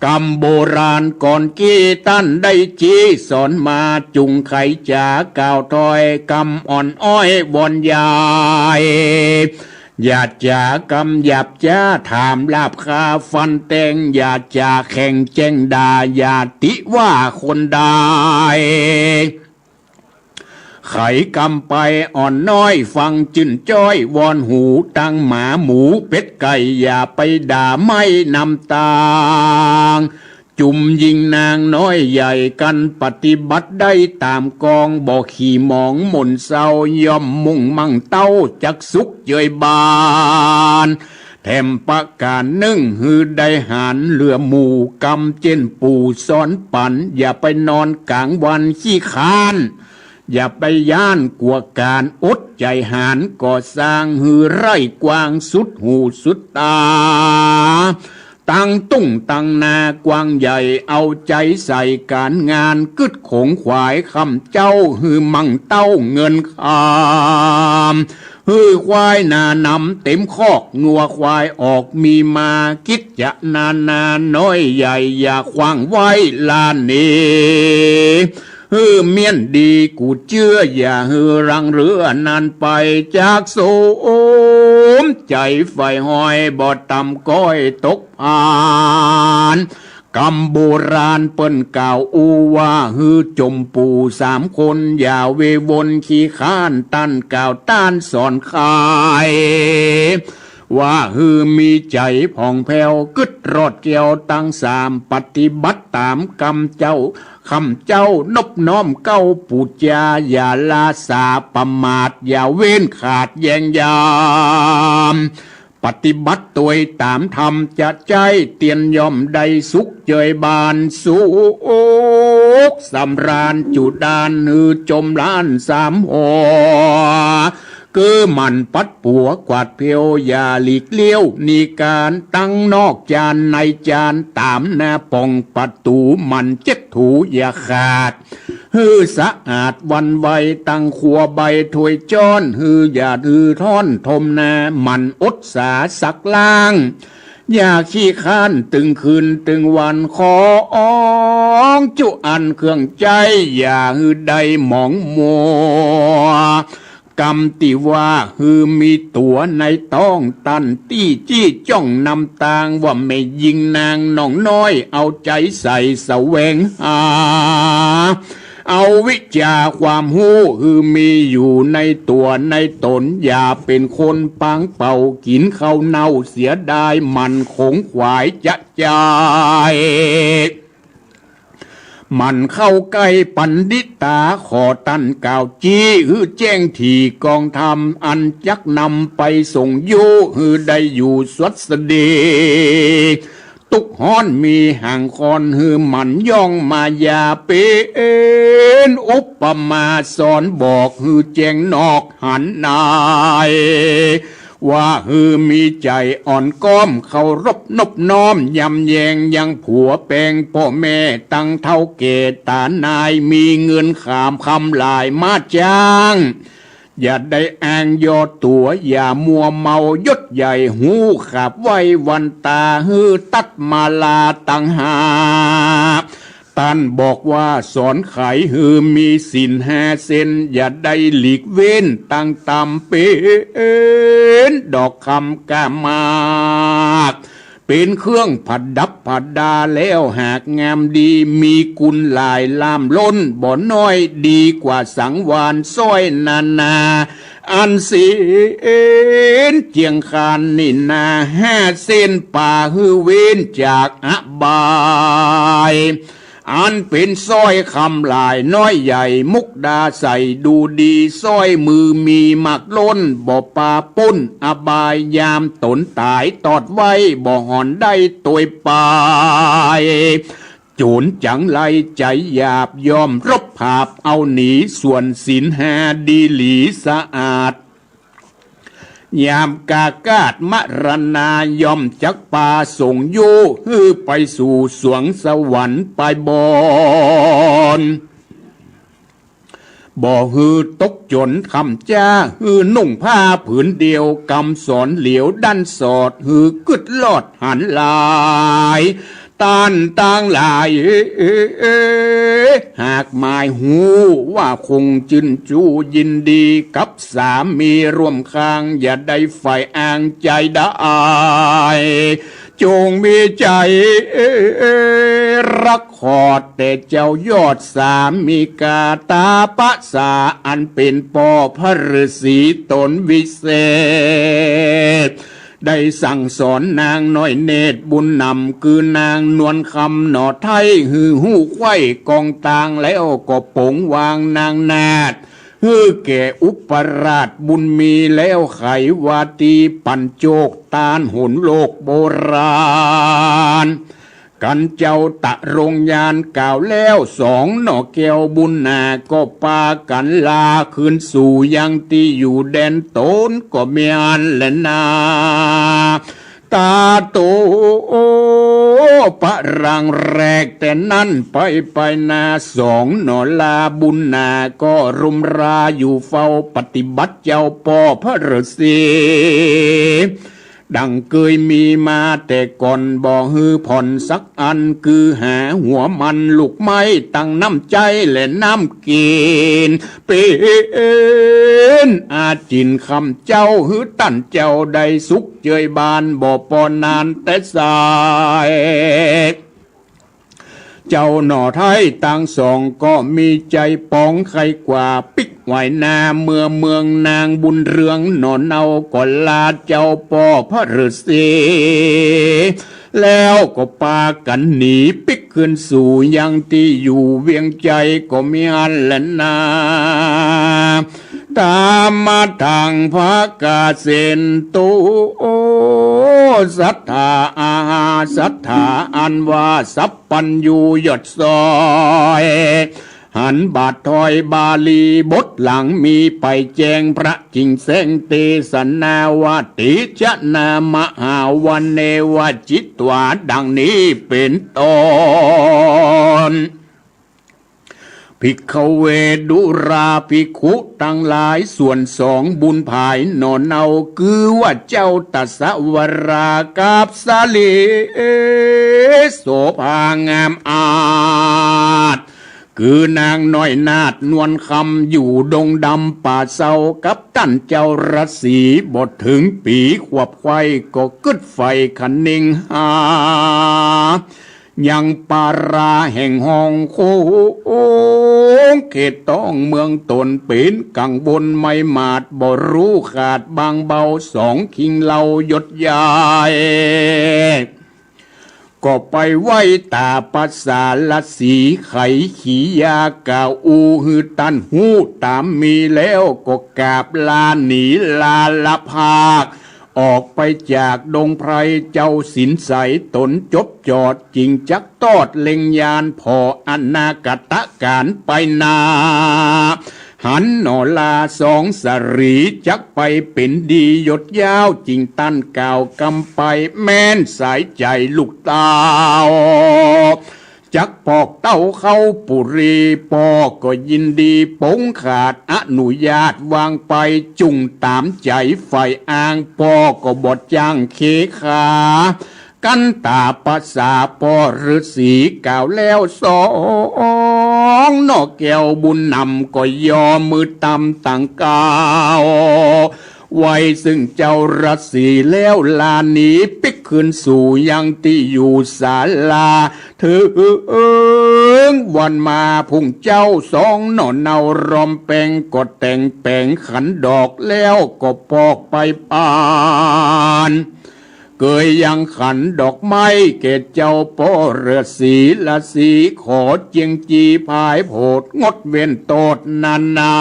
กำโบราณก่อนกี้ตั้นได้จี้สอนมาจุงไขจาก่าวถอยกำอ่อนอ้อยวอนยายอย่าจากำหยับจ้าถามลาบคาฟันแตงอย่าจาแข่งแจ้งด่าอย่าติว่าคนได้ไขกำไปอ่อนน้อยฟังจื่นจ้อยวอนหูตั้งหมาหมูเป็ดไก่อย่าไปด่าไม่นำตางจุมยิงนางน้อยใหญ่กันปฏิบัติได้ตามกองบอกขี่มองหม่นเศร้าย่อมมุ่งมั่งเต้าจักสุกเยยบานแถมประการนึ่งฮือได้หารเหลือหมู่กำเจนปู่สอนปันอย่าไปนอนกลางวันขี้คานอย่าไปย่านกลัวการอดใจหารก่อสร้างฮือไร่กว้างสุดหูสุดตาตั้งตุ้งตั้งนากว้างใหญ่เอาใจใส่การงานกึดขงขวายคำเจ้าฮือมั่งเต้าเงินคามฮือควายนานำเต็มคอกงัวควายออกมีมาคิดจะนาน้อยใหญ่อย่าขวางไว้ลานนี้เมียนดีกูเชื่ออย่ารังเรือนานไปจากโสมใจไฟห้อยบ่อต่ำก้อยตกผ่านกำโบราณเปิ้นกล่าวอูว่าจมปู3 คนอย่าเววนขี้ข้านตั้นกล่าวต้านสอนขายว่ามีใจผ่องแผ้วกึดรอดเกี่ยวตั้ง3ปฏิบัติตามกรรมเจ้าคำเจ้านบน้อมเก้าปูจาอย่าลาสาประมาทอย่าเว้นขาดแย่งยามปฏิบัติตัวตามธรรมจะใจเตียนย่อมได้สุขเจยบานสุขสำราญจุดานจมล้าน3 หัวคือมันปัดปัวกวาดเพียวอย่าหลีกเลี้ยวนี่การตั้งนอกจานในจานตามหน้าป่องประตูมันเจ็ดถูอย่าขาดสะอาดวันไวตั้งขัวใบถ้วยจ้อนอย่าท่อนทมนามันอดสาสักล่างอย่าขี้ข้านตึงคืนตึงวันขอจุอันเครื่องใจอย่าใดหมองมัวกรรมติว่ามีตัวในต้องตันตี้จี้จ้องนำตางว่าไม่ยิงนางน้องน้อยเอาใจใส่แสวงหาเอาวิชาความหู้มีอยู่ในตัวในตนอย่าเป็นคนปังเป่ากินข้าวเน่าเสียดายมันคงขวายจะใจ มันเข้าใกล้ปันดิตาขอตันกล่าวจี้แจ้งที่กองทำอันยักนำไปส่งโยได้อยู่สวัสดีตุกฮ้อนมีห่างคอนมันย่องมายาเป็นอุปมาสอนบอกแจ้งนอกหันนายว่ามีใจอ่อนก้อมเคารพนบน้อมยำแยงยังผัวแปงพ่อแม่ตั้งเท่าเกตานายมีเงินขามคำลายมาจ้างอย่าได้อ้างยอตัวอย่ามัวเมายศใหญ่หูขับไว้วันตาตัดมาลาตั้งหาท่านบอกว่าสอนไขมีศีล5 เส้นอย่าได้หลีกเว้นตั้งตำเป็นดอกคำกามากเป็นเครื่องผัดดับผัดดาแล้วหากงามดีมีกุลหลายลามล้นบ่น้อยดีกว่าสังวานซ้อยนาอันศีลเจียงคานนินา 5 เส้นป่าเว้นจากอบายอันเป็นสร้อยคำลายน้อยใหญ่มุกดาใส่ดูดีสร้อยมือมีหมักล้นบ่ปาปุ้นอบายยามตนตายตอดไว้บ่หอนได้ตัวปายโจรจังไรใจหยาบยอมรบภาพเอาหนีส่วนศีล5ดีหลีสะอาดยามกากาดมรณาย่อมจักปาส่งโยไปสู่สวงสวรรค์ไปบอนบ่ตกจนคำจ้านุ่งผ้าผืนเดียวกำสอนเหลียวดันสอดกึดลอดหันลายต้านต่างหลายหากหมายหูว่าคงจินจูยินดีกับสามีร่วมข้างอย่าได้ไฟอ้างใจได้จงมีใจรักขอดแต่เจ้ายอดสามีกาตาปะสาอันเป็นปอพระฤาษีตนวิเศษได้สั่งสอนนางน้อยเนตรบุญนำคือนางนวลคำหนอไทยหูไข้กองตางแล้วก็ปงวางนางนาดแก่อุปราชบุญมีแล้วไขวาตีปัญโจกตานหนโลกโบราณกันเจ้าตะรงยานกล่าวแล้ว2 หน่อแก้วบุญนาก็ปากันลาคืนสู่ยังที่อยู่แดนโตนก็เมียนและนาตาโตปะรังแรกแต่นั้นไปนา2 หน่อลาบุญนาก็รุมราอยู่เฝ้าปฏิบัติเจ้าปอพระฤาษีดังเคยมีมาแต่ก่อนบ่ผ่อนสักอันคือหาหัวมันลูกไม้ตั้งน้ำใจและน้ำกินเป็นอาจินคำเจ้าตั้นเจ้าได้สุขเจยบานบ่ปอนานแต่สายเจ้าหน่อไทยต่าง2ก็มีใจปองใครกว่าปิกไหวนาเมืองนางบุญเรืองหนอนเอาก็ลาเจ้าปอพระฤาษีแล้วก็ปากันหนีปิกขึ้นสู่ยังที่อยู่เวียงใจก็มีอันและนาตามมาทางพระกาเซนโตศรัทธาศรัทธาอันว่าสัพปัญญูยศซอยหันบาทถอยบาลีบทหลังมีไปแจงพระจิงแสงเตสนาวาติจนามหาวันเนวจิตวาดังนี้เป็นต้นภิกขเวดุราภิกขุตั้งหลายส่วน2บุญภายนอนเอาคือว่าเจ้าตัสสวรากับสาลีโสภางามอาจคือนางน้อยนาดนวลคำอยู่ดงดำป่าเศร้ากับท่านเจ้ารัศสีบทถึงปีขวบไฟก็กึดไฟคันนิงหายังปาราแห่งห้องโคงเขตต้องเมืองตนเป็นกังบนไม่มาดบ่รู้ขาดบางเบา2 คิงเหล่ายศใหญ่ ก็ไปไหวตาปัสสาละสีไขขียากาอูฮือตันหูตามมีแล้วก็กราบลาหนีลาละภาคออกไปจากดงไพรเจ้าสินใสตนจบจอดจริงจักตอดเล็งยานพออนาคตการไปนาหันหนอลาสองสรีจักไปเป็นดียดยาวจริงตั้นก่าวกำไปแม่นสายใจลูกตาจักปอกเต้าเข้าปุรีปอก็ยินดีปงขาดอนุญาตวางไปจุงตามใจไฟอ้างปอก็บดจ้างเคขากันตาภาษาปอฤาษีกล่าวแล้วสองนอกแก้วบุญนำก็ยอมมือตำต่างกาวไว้ซึ่งเจ้าฤาษีแล้วลาหนีปิกขึ้นสู่ยังที่อยู่ศาลาถึงวันมาพุ่งเจ้าสองหน่อเนารอมแปงก็แต่งแปงขันดอกแล้วก็ปอกไปปานเกยยังขันดอกไม้เกศเจ้าปอฤาษีละสีขอเจียงจีพายโผดงดเว้นโตดนา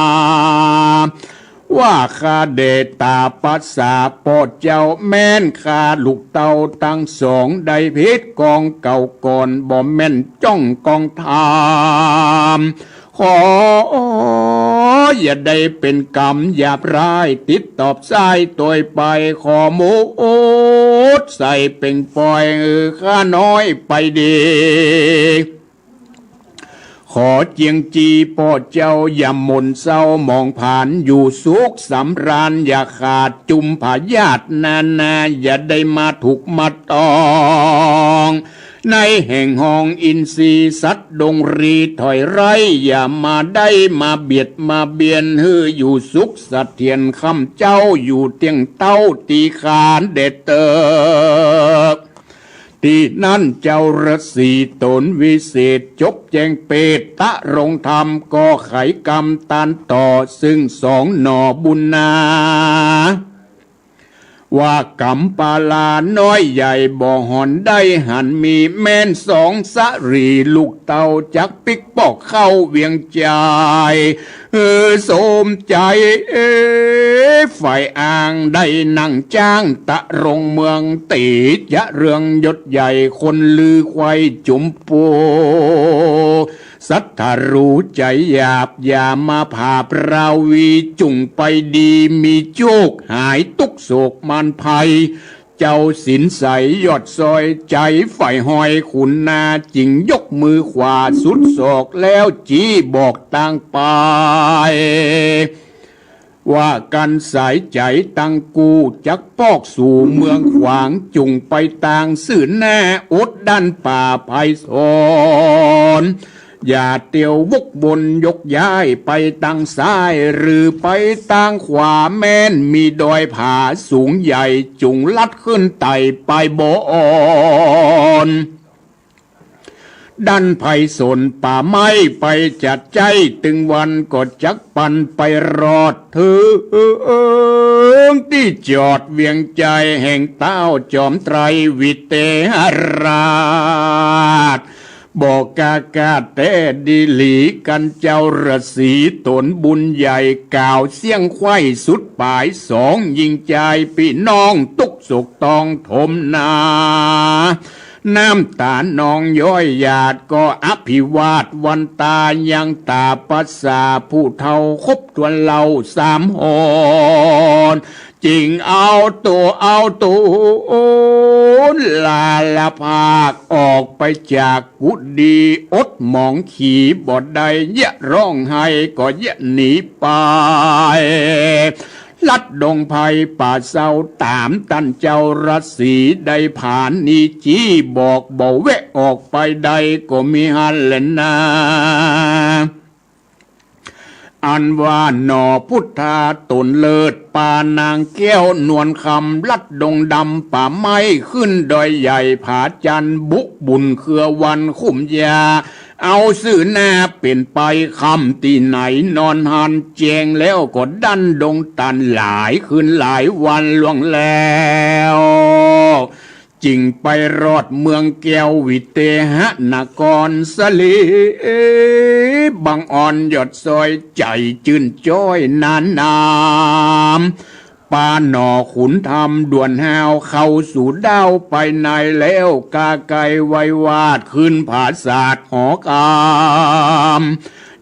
ว่าข้าเดชตาปัสสาปอดเจ้าแม่นข้าลูกเต่าตั้งสองได้พิษกองเก่าก่อนบ่แม่นจ้องกองทามขออย่าได้เป็นกรรมหยาบร้ายติดตอบสายตัวไปขอโมดใส่เป็นปล่อยข้าน้อยไปดีขอเจียงจีปอดเจ้าอย่ามนเศร้ามองผ่านอยู่สุขสำราญอย่าขาดจุมผาญาตินาอย่าได้มาถูกมาตองในแห่งห้องอินทรีสัตว์ดงรีถอยไรอย่ามาได้มาเบียดมาเบียนฮืออยู่สุขสะเทียนคำเจ้าอยู่เตียงเต้าตีขานเด็ดเตอที่นั่นเจ้าฤาษีตนวิเศษจบแจงเปตตะรงธรรมก็ไขกรรมตันต่อซึ่งสองหน่อบุญนาว่ากำปาลาน้อยใหญ่บ่หอนได้หันมีแม่นสองสรีลูกเต่าจักปิกปอกเข้าเวียงใจสมใจฝ่ายอ่างได้นั่งจ้างตะรงเมืองติดยะเรืองยศใหญ่คนลือควายจุมปูสัทธารู้ใจหยาบอย่ามาผ่าปราวีจุงไปดีมีโชคหายตุกโศกมันภัยเจ้าสินใสยอดซอยใจฝ่ายหอยขุนนาจิงยกมือขวาสุดศอกแล้วจี้บอกต่างไปว่ากันสายใจตั้งกูจักปอกสู่เมืองขวางจุงไปต่างสื่อแน่อดดันป่าไพศาลอย่าเตียววกบนยกย้ายไปตั้งซ้ายหรือไปตั้งขวาแม่นมีดอยผาสูงใหญ่จุงลัดขึ้นไต่ไปบ่อนดันไพศาลป่าไม้ไปจัดใจตึงวันก็จักปันไปรอดถึงที่จอดเวียงใจแห่งเต้าจอมไตรวิเตหราชบอกกากาเตดีหลีกันเจ้าฤาษีตนบุญใหญ่กล่าวเสียงไข้สุดปลายสองยิงใจพี่น้องตุกสุกตองทมนาน้ำตาหนองย้อยหยาดก็อภิวาทวันตายังตาปัสสาผู้เท่าคบตัวเราสามหอนจริงเอาตัวลาละภาคออกไปจากกุฏิอดหมองขี่บ่ได้ยะร้องไห้ก็ยะหนีไปลัดดงไผ่ป่าเศร้าตามตันเจ้าฤาษีได้ผ่านนีจีบอกบ่แวะออกไปใดก็มีหันแหลนาอันว่าหนอพุทธาตนเลิศป่านางแก้วนวลคำลัดดงดำป่าไม้ขึ้นดอยใหญ่ผาจันบุบุญเครือวันคุ้มยาเอาสื่อหน้าเป็นไปคำตีไหนนอนหันแจงแล้วก็ดันดงตันหลายคืนหลายวันล่วงแล้ว จิงไปรอดเมืองแก้ววิเตหนกรสลีบังอ่อนหยดซอยใจจื่นจ้อยนานนามปาหนอขุนธรรมด่วนหาวเข้าสู่ดาวไปในแล้วกาไกไว้วาดขึ้นผาศาสตร์หอกาม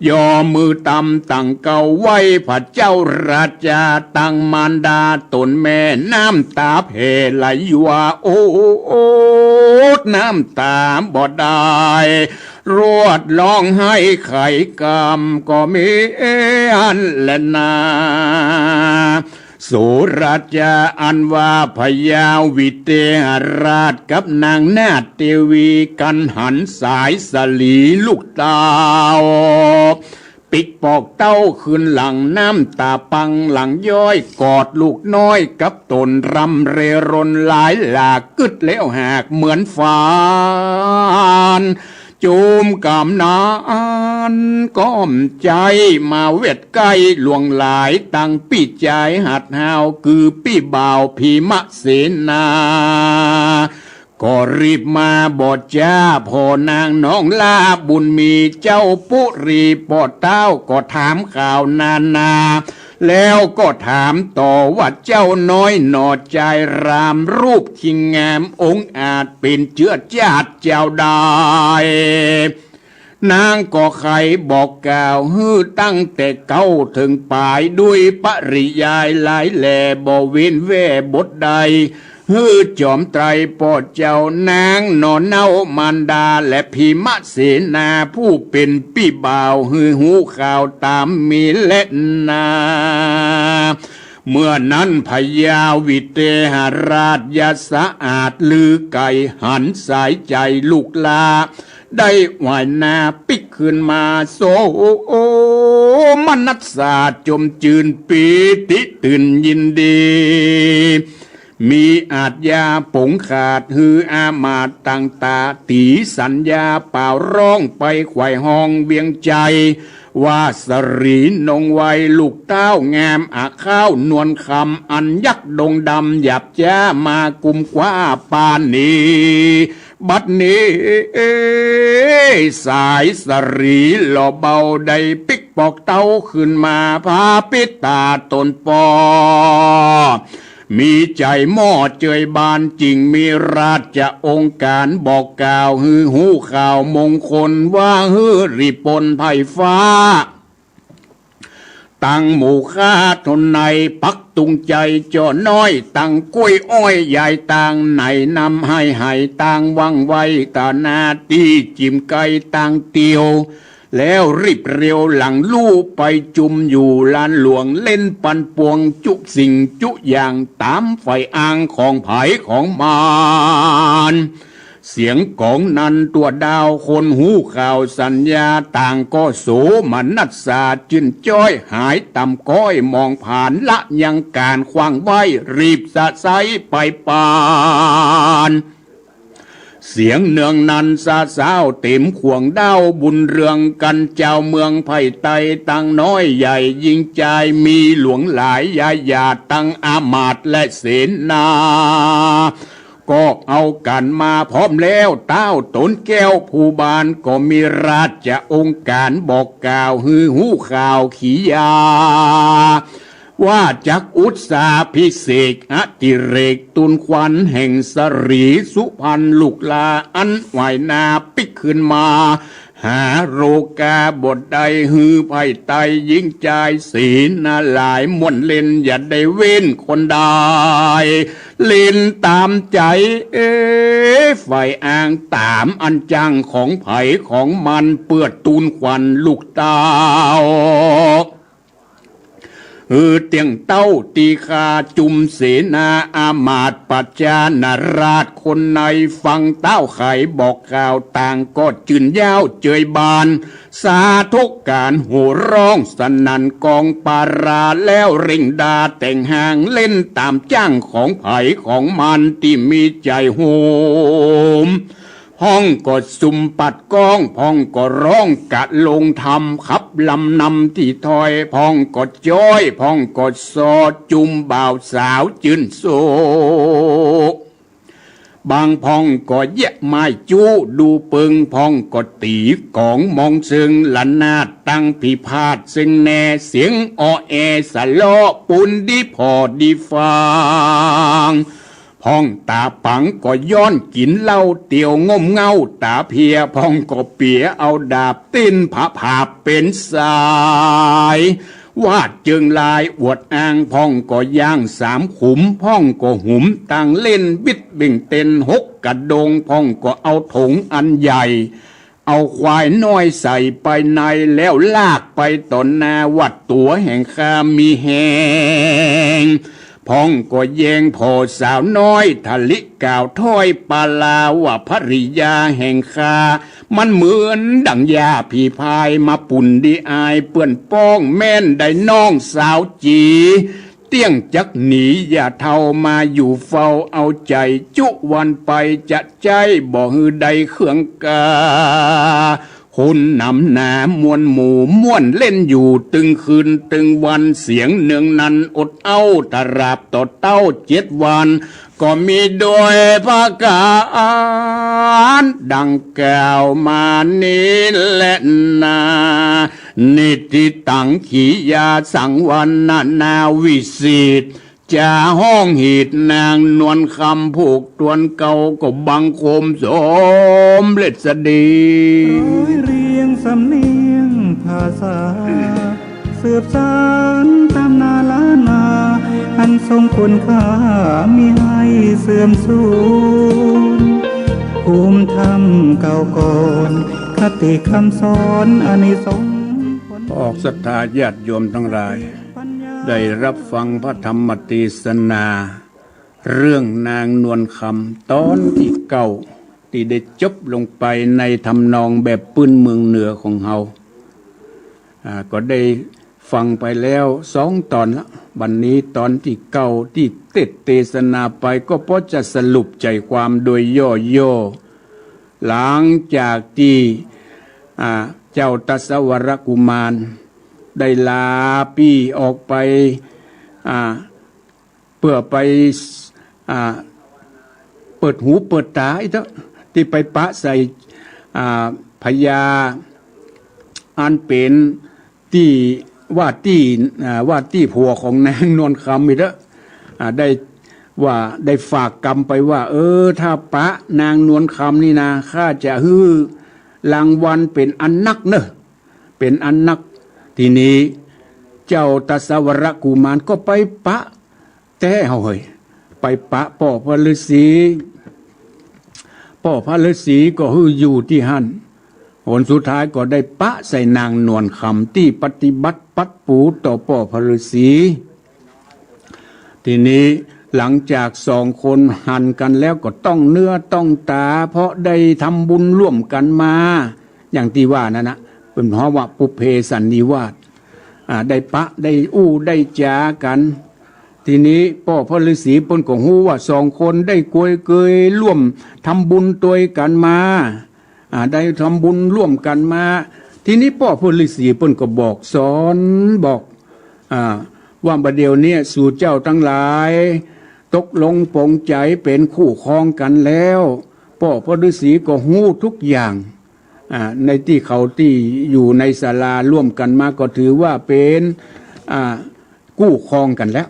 ยอมือตำตั้งเก่าไว้พระเจ้าราชาตั้งมารดาตนแม่น้ำตาเพไหลว่าโอ้น้ำตาบ่ได้รวดร้องให้ไขกรรมก็มีอันและนาโสราชาอันว่าพญาวิเทหราชกับนางนาถเทวีกันหันสายสลีลูกตาวปิกปอกเต้าขึ้นหลังน้ำตาปังหลังย้อยกอดลูกน้อยกับตนรำเรรนหลายหลากกึดแล้วหากเหมือนฟานจูมกำนานก้อมใจมาเวทใกล้หลวงหลายตั้งปีใจหัดหาวคือปีบ่าวพีมะเสนาก็รีบมาบอดจ้าพ่อนางน้องลาบุญมีเจ้าปุรีปอดเต้าก็ถามข่าวนาแล้วก็ถามต่อว่าเจ้าน้อยหนอใจรามรูปชิงงามองค์อาจเป็นเชื้อชาติเจ้าได้นางก็ไขบอกกล่าวฮือตั้งแต่เก้าถึงปลายด้วยปริยายหลายแหล่บ่เว้นแว่บทใดฮือจอมไตรปอดเจ้านางนอนเน่ามารดาและพีมะเสนาผู้เป็นปีบ่าวฮือหูข่าวตามมีและนาเมื่อนั้นพญาวิเทหราชยาสะอาดลือไก่หันสายใจลูกลาได้วายนาปิกขึ้นมาโซมนัสสาจมจืนปีติตื่นยินดีมีอาจยาผงขาดฮืออามาตต่างตาตีสัญญาเป่าร้องไปไขว่ห้องเวียงใจว่าสรีนงไวลูกเต้างามอาข้าวนวลคำอันยักดงดำหยับจ้ามากุมกว่าปานนี้บัดนี้สายสรีหล่อเบาได้ปิกปอกเต้าขึ้นมาพาปิดตาตนปอมีใจหม้อเจยบานจริงมีราชองค์การบอกกล่าวฮือหูข่าวมงคลว่าฮือริปนไผ่ฟ้าตั้งหมู่ข้าทนในปักตุงใจจ่อน้อยตั้งกล้วยอ้อยใหญ่ต่างไหนนำให้ต่างวังไว้ตานาตีจิมไก่ต่างเตียวแล้วรีบเร็วหลังลู่ไปจุมอยู่ลานหลวงเล่นปันปวงจุสิ่งจุอย่างตามไฟอ่างของไผ่ของมารเสียงกองนันตัวดาวคนหูข่าวสัญญาต่างก็โสมันนัดสาจินจ้อยหายต่ำก้อยมองผ่านละยังการขวางไว้รีบสะไซไปปานเสียงเนืองนันซาสาวเต็มขวงดาวบุญเรืองกันเจ้าเมืองไผ่ไตตั้งน้อยใหญ่ยิงใจมีหลวงหลายยาญาตั้งอามาตย์และเสนาก็เอากันมาพร้อมแล้วเต้าตนแก้วผู้บานก็มีราชองค์การบอกกล่าวฮือหูข่าวขียาว่าจักอุตสาพิเศษอติเรกตุนควันแห่งสรีสุพรรณลูกลาอันไหวนาปิกขึ้นมาหาโรกาบทใดฮือไผ่ไตยิ่งใจศีนาหลายมวนเล่นอย่าได้เว้นคนใดเล่นตามใจไฟอ่างตามอันจังของไผ่ของมันเปื้อตูนควันลูกเต้าเตียงเต้าตีคาจุมเสนาอามาตย์ปัจจานาราชคนในฟังเต้าไขบอกกล่าวต่างก็จืนยาวเจยบานสาธุการโห่ร้องสนั่นกองปาราแล้วเร่งดาแต่งหางเล่นตามจ้างของไผ่ของมันที่มีใจโหมห้องก็ซุมปัดก้องพ้องก็ร้องกะลงทำขับลำนำที่ถอยพ้องก็จ้อยพ้องก็ซอจุมบ่าวสาวจืนโซ บางพองก็แยะไม้จู้ดูเปิงพองก็ตีกองมองซึ่งละนาดตั้งพิพาทซึ่งแน่เสียงออแอสะล้อปุนดีพอดีฟังพองตาปังก็ย้อนกินเหล้าเตียวงมเงาตาเพียพองก็เปียเอาดาบติ้นผาผาเป็นสายวาดจึงลายอวดอ้างพ่องก็ย่างสามขุมพ่องก็หุมตั้งเล่นบิดเบ่งเต้นหกกระดงพ่องก็เอาถงอันใหญ่เอาควายน้อยใส่ไปในแล้วลากไปต่อหน้าวัดตัวแห่งข้ามีแหงพ่องก็แยงพอสาวน้อยทะลิกล่าวถ้อยปาลาว่าภริยาแห่งข้ามันเหมือนดังยาผีพายมาปุ่นดีอายเปื้อนป้องแม่นได้น้องสาวจีเตี้ยงจักหนีอย่าเท่ามาอยู่เฝ้าเอาใจจุวันไปจะใจบ่ฮือใดเครื่องกาคนนำหนามวนหมู่ม่วนเล่นอยู่ตึงคืนตึงวันเสียงเนืองนั้นอดเอาตราบต่อเต้า7 วันก็มีโดยพระกาดังแก้วมานี้และนานิติตังขียาสังวันนาวิสิตจะห้องหีดนางนวลคำผูกตวนเก่าก็บังคมสมเล็ดสดี ร้อยเรียงสำเนียงภาษาสืบสานตำนาล้านนาอันทรงคุณค่ามีให้เสื่อมสูญภูมิธรรมเก่าก่อนคติคำสอนอานิสงส์ออกศรัทธาญาติโยมทั้งหลายได้รับฟังพระธรรมเทศนาเรื่องนางนวลคำตอนที่เก่าที่ได้จบลงไปในทำนองแบบปื้นเมืองเหนือของเฮาก็ได้ฟังไปแล้ว2 ตอนละวันนี้ตอนที่เก่าที่เทศนาไปก็พอจะสรุปใจความโดยย่อๆหลังจากที่เจ้าตสวรกุมารได้ลาปีออกไปเพื่อไปเปิดหูเปิดตาอีกที่ไปปะใส่พญาอันเป็นที่ว่าที่ผัวของนางนวลคำอีกได้ฝากกรรมไปว่าถ้าปะนางนวลคำนี่นะข้าจะฮื้อรางวัลเป็นอันนักเนอะเป็นอันนักทีนี้เจ้าตสวรกุมารก็ไปปะแต่เฮ้ยไปปะพ่อพระฤาษีก็ฮื้ออยู่ที่หั่นผลสุดท้ายก็ได้ปะใส่นางนวลคำที่ปฏิบัติปัดปูต่อพ่อพระฤาษีทีนี้หลังจาก2 คนหันกันแล้วก็ต้องเนื้อต้องตาเพราะได้ทำบุญร่วมกันมาอย่างที่ว่านั่นนะเป็นเพราะว่าปุเพสันนิวาสได้ปะได้อู้ได้จากันทีนี้พ่อพระฤาษีเพิ่นก็ฮู้ว่า2 คนได้เคยร่วมทำบุญตัวกันมาได้ทำบุญร่วมกันมาทีนี้พ่อพระฤาษีเพิ่นก็บอกสอนบอกว่าบัดเดี๋ยวนี้สู่เจ้าทั้งหลายตกลงปรงใจเป็นคู่ครองกันแล้วพ่อพระฤาษีก็ฮู้ทุกอย่างในที่เขาที่อยู่ในศาลาร่วมกันมาก็ถือว่าเป็นกู้ครองกันแล้ว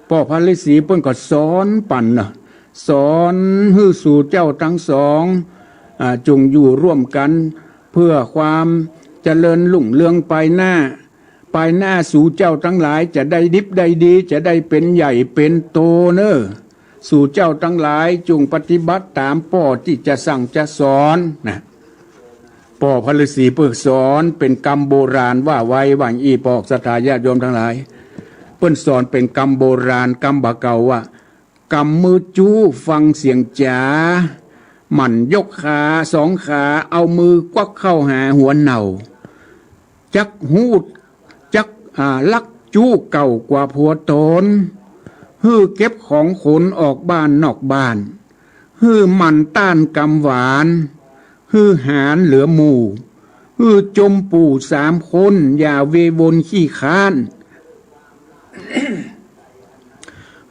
พ่อพระฤาษีเพิ่นก็สอนปั่นสอนให้สู่เจ้าทั้งสองจงอยู่ร่วมกันเพื่อความเจริญรุ่งเรืองไปหน้าสู่เจ้าทั้งหลายจะได้ดิบได้ดีจะได้เป็นใหญ่เป็นโตเนอะสู่เจ้าทั้งหลายจงปฏิบัติตามพ่อที่จะสั่งจะสอนนะพ่อพระฤาษีเปิกสอนเป็นกรรมโบราณว่าไว้ว่างอีปอกศรัทธาญาติโยมทั้งหลายเปิ้นสอนเป็นกรรมโบราณกรรมบะเก่าว่ากำมือจู้ฟังเสียงจ๋าหมั่นยกขา2 ขาเอามือกวักเข้าหาหัวเน่าจักหูดจักลักจู้เก่ากว่าผัวตนฮื้อเก็บของขนออกบ้านนอกบ้านฮื้อมันต้านกำหวานฮื้อหารเหลือหมู่ฮื้อจมปู่3 คนอย่าเววนขี้ค้าน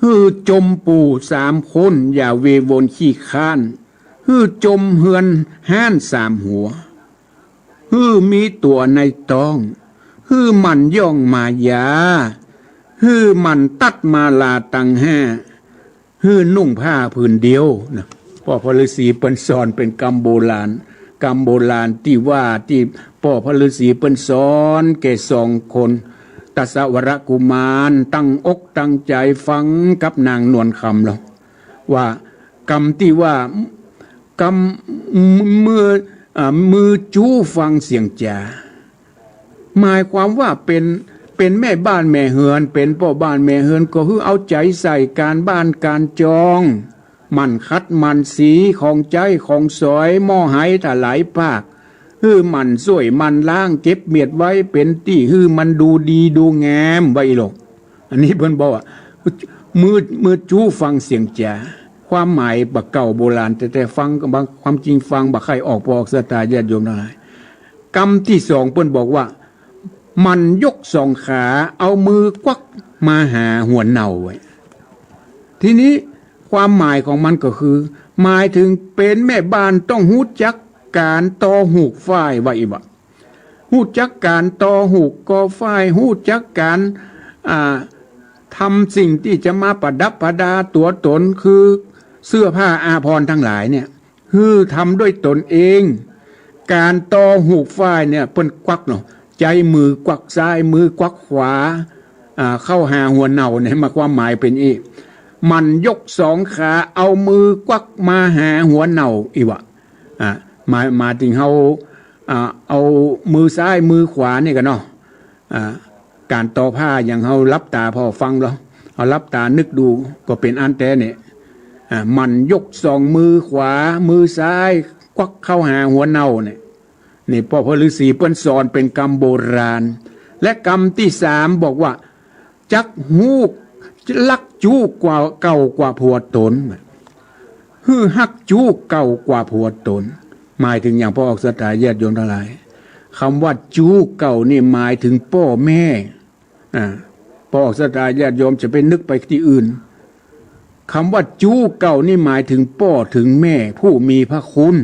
ฮือจมปู่3 คนอย่าเววนขี้ข้านฮือจมเฮือนห้าน3 หัวฮือมีตัวในต้องฮือมันย่องมายาฮือมันตัดมาลาตังห้าฮือนุ่งผ้าผืนเดียวนะพ่อพระฤาษีเปิ้นสอนเป็นกรรมโบราณที่ว่าที่พ่อพระฤาษีเปิ้นสอนแก่2 คนตัสวรกุมารตั้งอกตั้งใจฟังกับนางนวลคำหรอกว่ากรรมที่ว่ากรรมมือจู้ฟังเสียงจ่าหมายความว่าเป็นแม่บ้านแม่เฮือนเป็นพ่อบ้านแม่เฮือนก็คือเอาใจใส่การบ้านการจองมันคัดมันสีของใจของสอยหม้อไหถ้าหลายภาคฮือมันสวยมันล้างเก็บเมียดไว้เป็นที่ฮือมันดูดีดูงามไว้หรอกอันนี้เพิ่นบอกว่ามือจู้ฟังเสียงจ่าความหมายบักเก่าโบราณแต่ฟังบางความจริงฟังบักใครออกบอกศรัทธาญาติโยมทั้งหลายกรรมที่ 2เพิ่นบอกว่ามันยก2 ขาเอามือกวักมาหาหัวเน่าไว้ทีนี้ความหมายของมันก็คือหมายถึงเป็นแม่บ้านต้องหู้จักการต่อหูกฝ้ายไว้บ่หู้จักการต่อหูกก่อฝ้ายหู้จักการทำสิ่งที่จะมาประดับประดาตัวตนคือเสื้อผ้าอาภรณ์ทั้งหลายเนี่ยคือทำด้วยตนเองการต่อหูกฝ้ายเนี่ยเพิ่นกวักเนาะใจมือกวักซ้ายมือกวักขวาเข้าหาหัวเน่าเนี่ยมาความหมายเป็นอีกมันยก2 ขาเอามือกวักมาหาหัวเน่าอีวะมาถึงเอามือซ้ายมือขวานี่กันเนาะการต่อผ้าอย่างเขารับตาพอฟังแล้วเอารับตานึกดูก็เป็นอันแต่เนี่ยมันยก2 มือขวามือซ้ายควักเข้าหาหัวเน่าเนี่ยนี่พ่อพระฤาษีเปิ้นสอนเป็นกรรมโบราณและกรรมที่ 3บอกว่าจักหูกลักจู้กว่าเก่ากว่าผัวตนฮือฮักจู้เก่ากว่าผัวตนหมายถึงอย่างพ่อออกศรัทธาญาติโยมทั้งหลายคำว่าจู้เก่านี่หมายถึงพ่อแม่พ่อออกศรัทธาญาติโยมจะไปนึกไปที่อื่นคำว่าจู้เก่านี่หมายถึงพ่อถึงแม่ผู้มีพระคุณ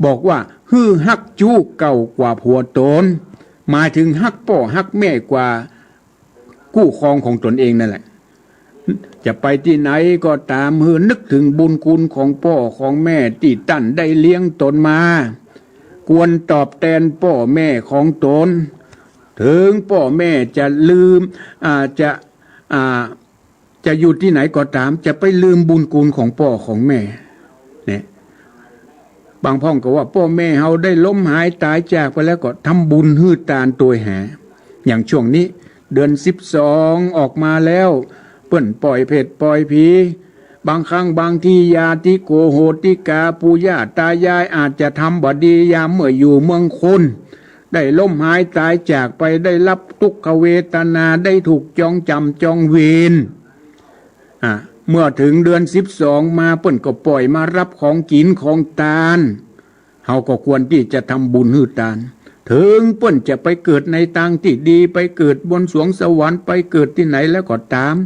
บอกว่าฮือฮักจู้เก่ากว่าผัวตนหมายถึงฮักพ่อฮักแม่กว่าคู่ครองของตนเองนั่นแหละจะไปที่ไหนก็ตามฮือนึกถึงบุญคุณของพ่อของแม่ที่ตั้นได้เลี้ยงตนมาควรตอบแทนพ่อแม่ของตนถึงพ่อแม่จะลืมจะอยู่ที่ไหนก็ตามจะไปลืมบุญคุณของพ่อของแม่เนี่ยบางพ่องก็ว่าพ่อแม่เฮาได้ล้มหายตายจากไปแล้วก็ทำบุญฮื้อตานตัวหาอย่างช่วงนี้เดือน12ออกมาแล้วเปิ้นปล่อยเพชรปล่อยผีบางครั้งบางที่ญาติโกโหติกาปู่ย่าตายายอาจจะทำบดียามเมื่ออยู่เมืองคนได้ล้มหายตายจากไปได้รับทุกขเวทนาได้ถูกจองจำจองเวรเมื่อถึงเดือน12มาเปิ้นก็ปล่อยมารับของกินของทานเฮาก็ควรที่จะทำบุญฮื้อทานถึงเปิ้นจะไปเกิดในทางที่ดีไปเกิดบนสวงสวรรค์ไปเกิดที่ไหนแล้วก็ตาม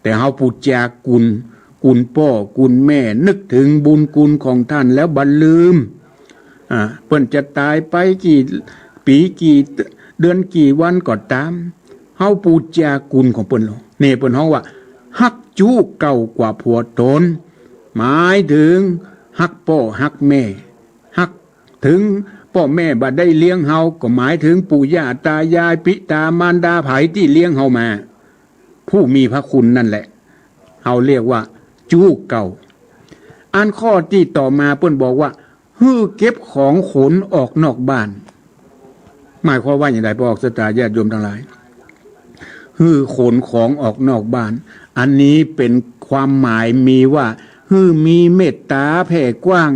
แต่เฮาพูดจากคุณพ่อคุณแม่นึกถึงบุญคุณของท่านแล้วบัดลืมเปิ้นจะตายไปกี่ปีกี่เดือนกี่วันก็ตามเฮาพูดจากคุณของเปิ้นนี่เปิ้นเฮาว่าฮักจู้เก่ากว่าผัวตนหมายถึงฮักพ่อฮักแม่ฮักถึงพ่อแม่บ่ได้เลี้ยงเฮาก็หมายถึงปู่ย่าตายายปิตามารดาไผที่เลี้ยงเฮามาผู้มีพระคุณนั่นแหละเฮาเรียกว่าจู้เก่าอันข้อที่ต่อมาเพิ่นบอกว่าฮื้อเก็บของขนออกนอกบ้านหมายความว่าอย่างไรพ่อออกศรัทธาญาติโยมทั้งหลายฮื้อขนของออกนอกบ้านอันนี้เป็นความหมายมีว่าฮื้อมีเมตตาแผ่กว้าง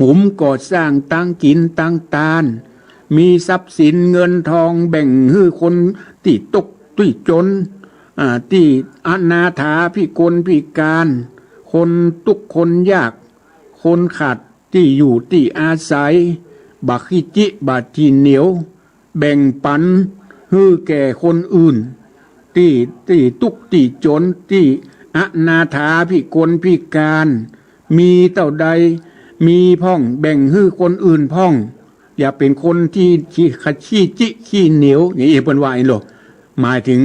หุมก่อสร้างตั้งกินตั้งตานมีทรัพย์สินเงินทองแบ่งฮื้อคนที่ตกที่จนที่อนาถาพิกลพิการคนทุกคนยากคนขาดที่อยู่ที่อาศัยบักขิจิบักที่เหนียวแบ่งปันฮื้อแก่คนอื่นที่ทุกข์ที่จนที่ อนาถาพิกลพิการ มีเต่าใดมีพ่องแบ่งให้คนอื่นพ่อง อย่าเป็นคนที่ขี้จิขี้เหนียวอย่างนี้เป็นว่าไอ้หรอหมายถึง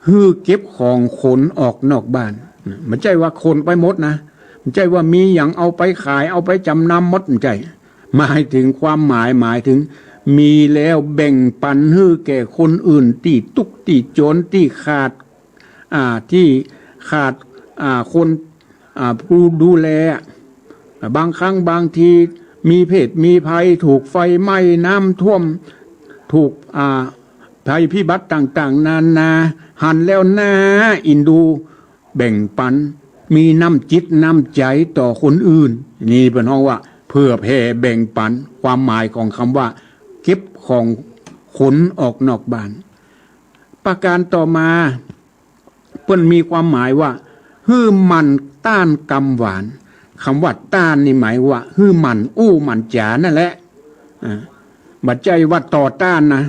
ฮือเก็บของขนออกนอกบ้านมันใจว่าคนไปหมดนะมันใจว่ามีอย่างเอาไปขายเอาไปจำนำหมดมันใจหมายถึงความหมายถึงมีแล้วแบ่งปันให้แก่คนอื่นที่ตุกที่จนที่ขาดคนผู้ดูแลบางครั้งบางทีมีเพศมีภัยถูกไฟไหม้น้ำท่วมถูกภัยพิบัติต่างๆนานาหันแล้วนาอินดูแบ่งปันมีน้ำจิตน้ำใจต่อคนอื่นนี่เป็นห้องว่าเพื่อแผ่แบ่งปันความหมายของคำว่าเก็บของขนออกนอกบ้านประการต่อมาเพิ่นมีความหมายว่าฮื้อมันต้านกรรมหวานคำว่าต้านนี่หมายว่าฮื้อมันอู้มันจ๋านั่นแหละบัดใจว่าต่อต้านนะ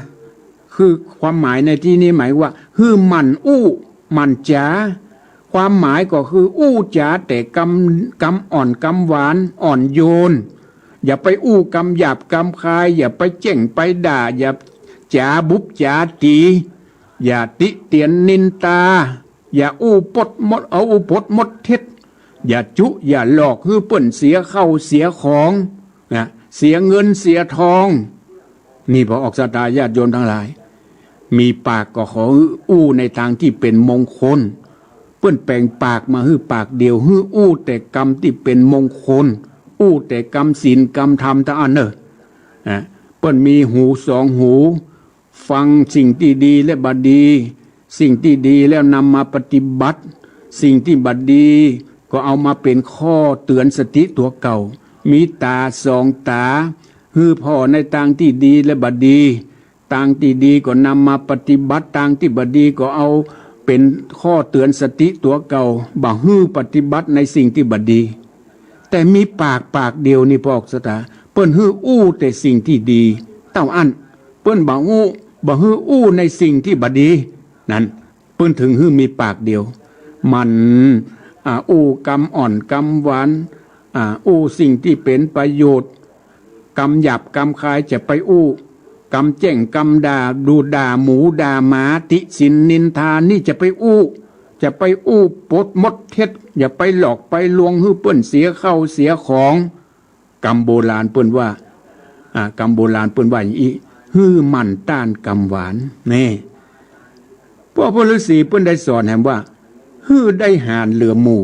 คือความหมายในที่นี้หมายว่าฮื้อมันอู้มันจ๋าความหมายก็คืออู้จ๋าแต่กำอ่อนกำหวานอ่อนโยนอย่าไปอู้กำหยาบกำคายอย่าไปเจ่งไปด่าอย่าจ๋าบุบจ๋าตีอย่าติเตียนนินตาอย่าอู้ปดมดเอาอู้ปดมดเท็จอย่าจุอย่าหลอกฮื้อเปิ่นเสียเข้าเสียของนะเสียเงินเสียทองนี่พอออกสตาญาติโยมทั้งหลายมีปากก็ขออู้ในทางที่เป็นมงคลเปิ้นแปลงปากมาฮื้อปากเดียวฮื้ออู้แต่กรรมที่เป็นมงคลอู้แต่กรรมศีลกรรมธรรมทั้งอันเนอะเปิ้นมีหูสองหูฟังสิ่งที่ดีและบดีสิ่งที่ดีแล้วนำมาปฏิบัติสิ่งที่บดีก็เอามาเป็นข้อเตือนสติตัวเก่ามีตาสองตาฮื้อพ่อในทางที่ดีและบดีทางที่ดีก็นำมาปฏิบัติทางที่บดีก็เอาเป็นข้อเตือนสติตัวเก่าบ่ฮื้อปฏิบัติในสิ่งที่บดีแต่มีปากเดียวนี่พอกสตาเปิ้นฮื้ออู้แต่สิ่งที่ดีเต้าอันเปิ้นบ่ฮื้ออู้ในสิ่งที่บดีนั้นเปิ้นถึงฮื้อมีปากเดียวมันอู้กำอ่อนกำหวานอู้สิ่งที่เป็นประโยชน์กำหยาบกำคายจะไปอู้กำแจ้งกำด่าดูด่าหมูด่าหมาติสินนินทานี่จะไปอู้ปดมดเท็จอย่าไปหลอกไปลวงฮื้อเปิ้นเสียเข้าเสียของกำโบราณเปิ้นว่ากำโบราณเปิ้นว่าอย่างนี้ฮื้อมันต้านกำหวานแน่พระฤาษีเปิ้นได้สอนแหมว่าฮื้อได้หารเหลือหมู่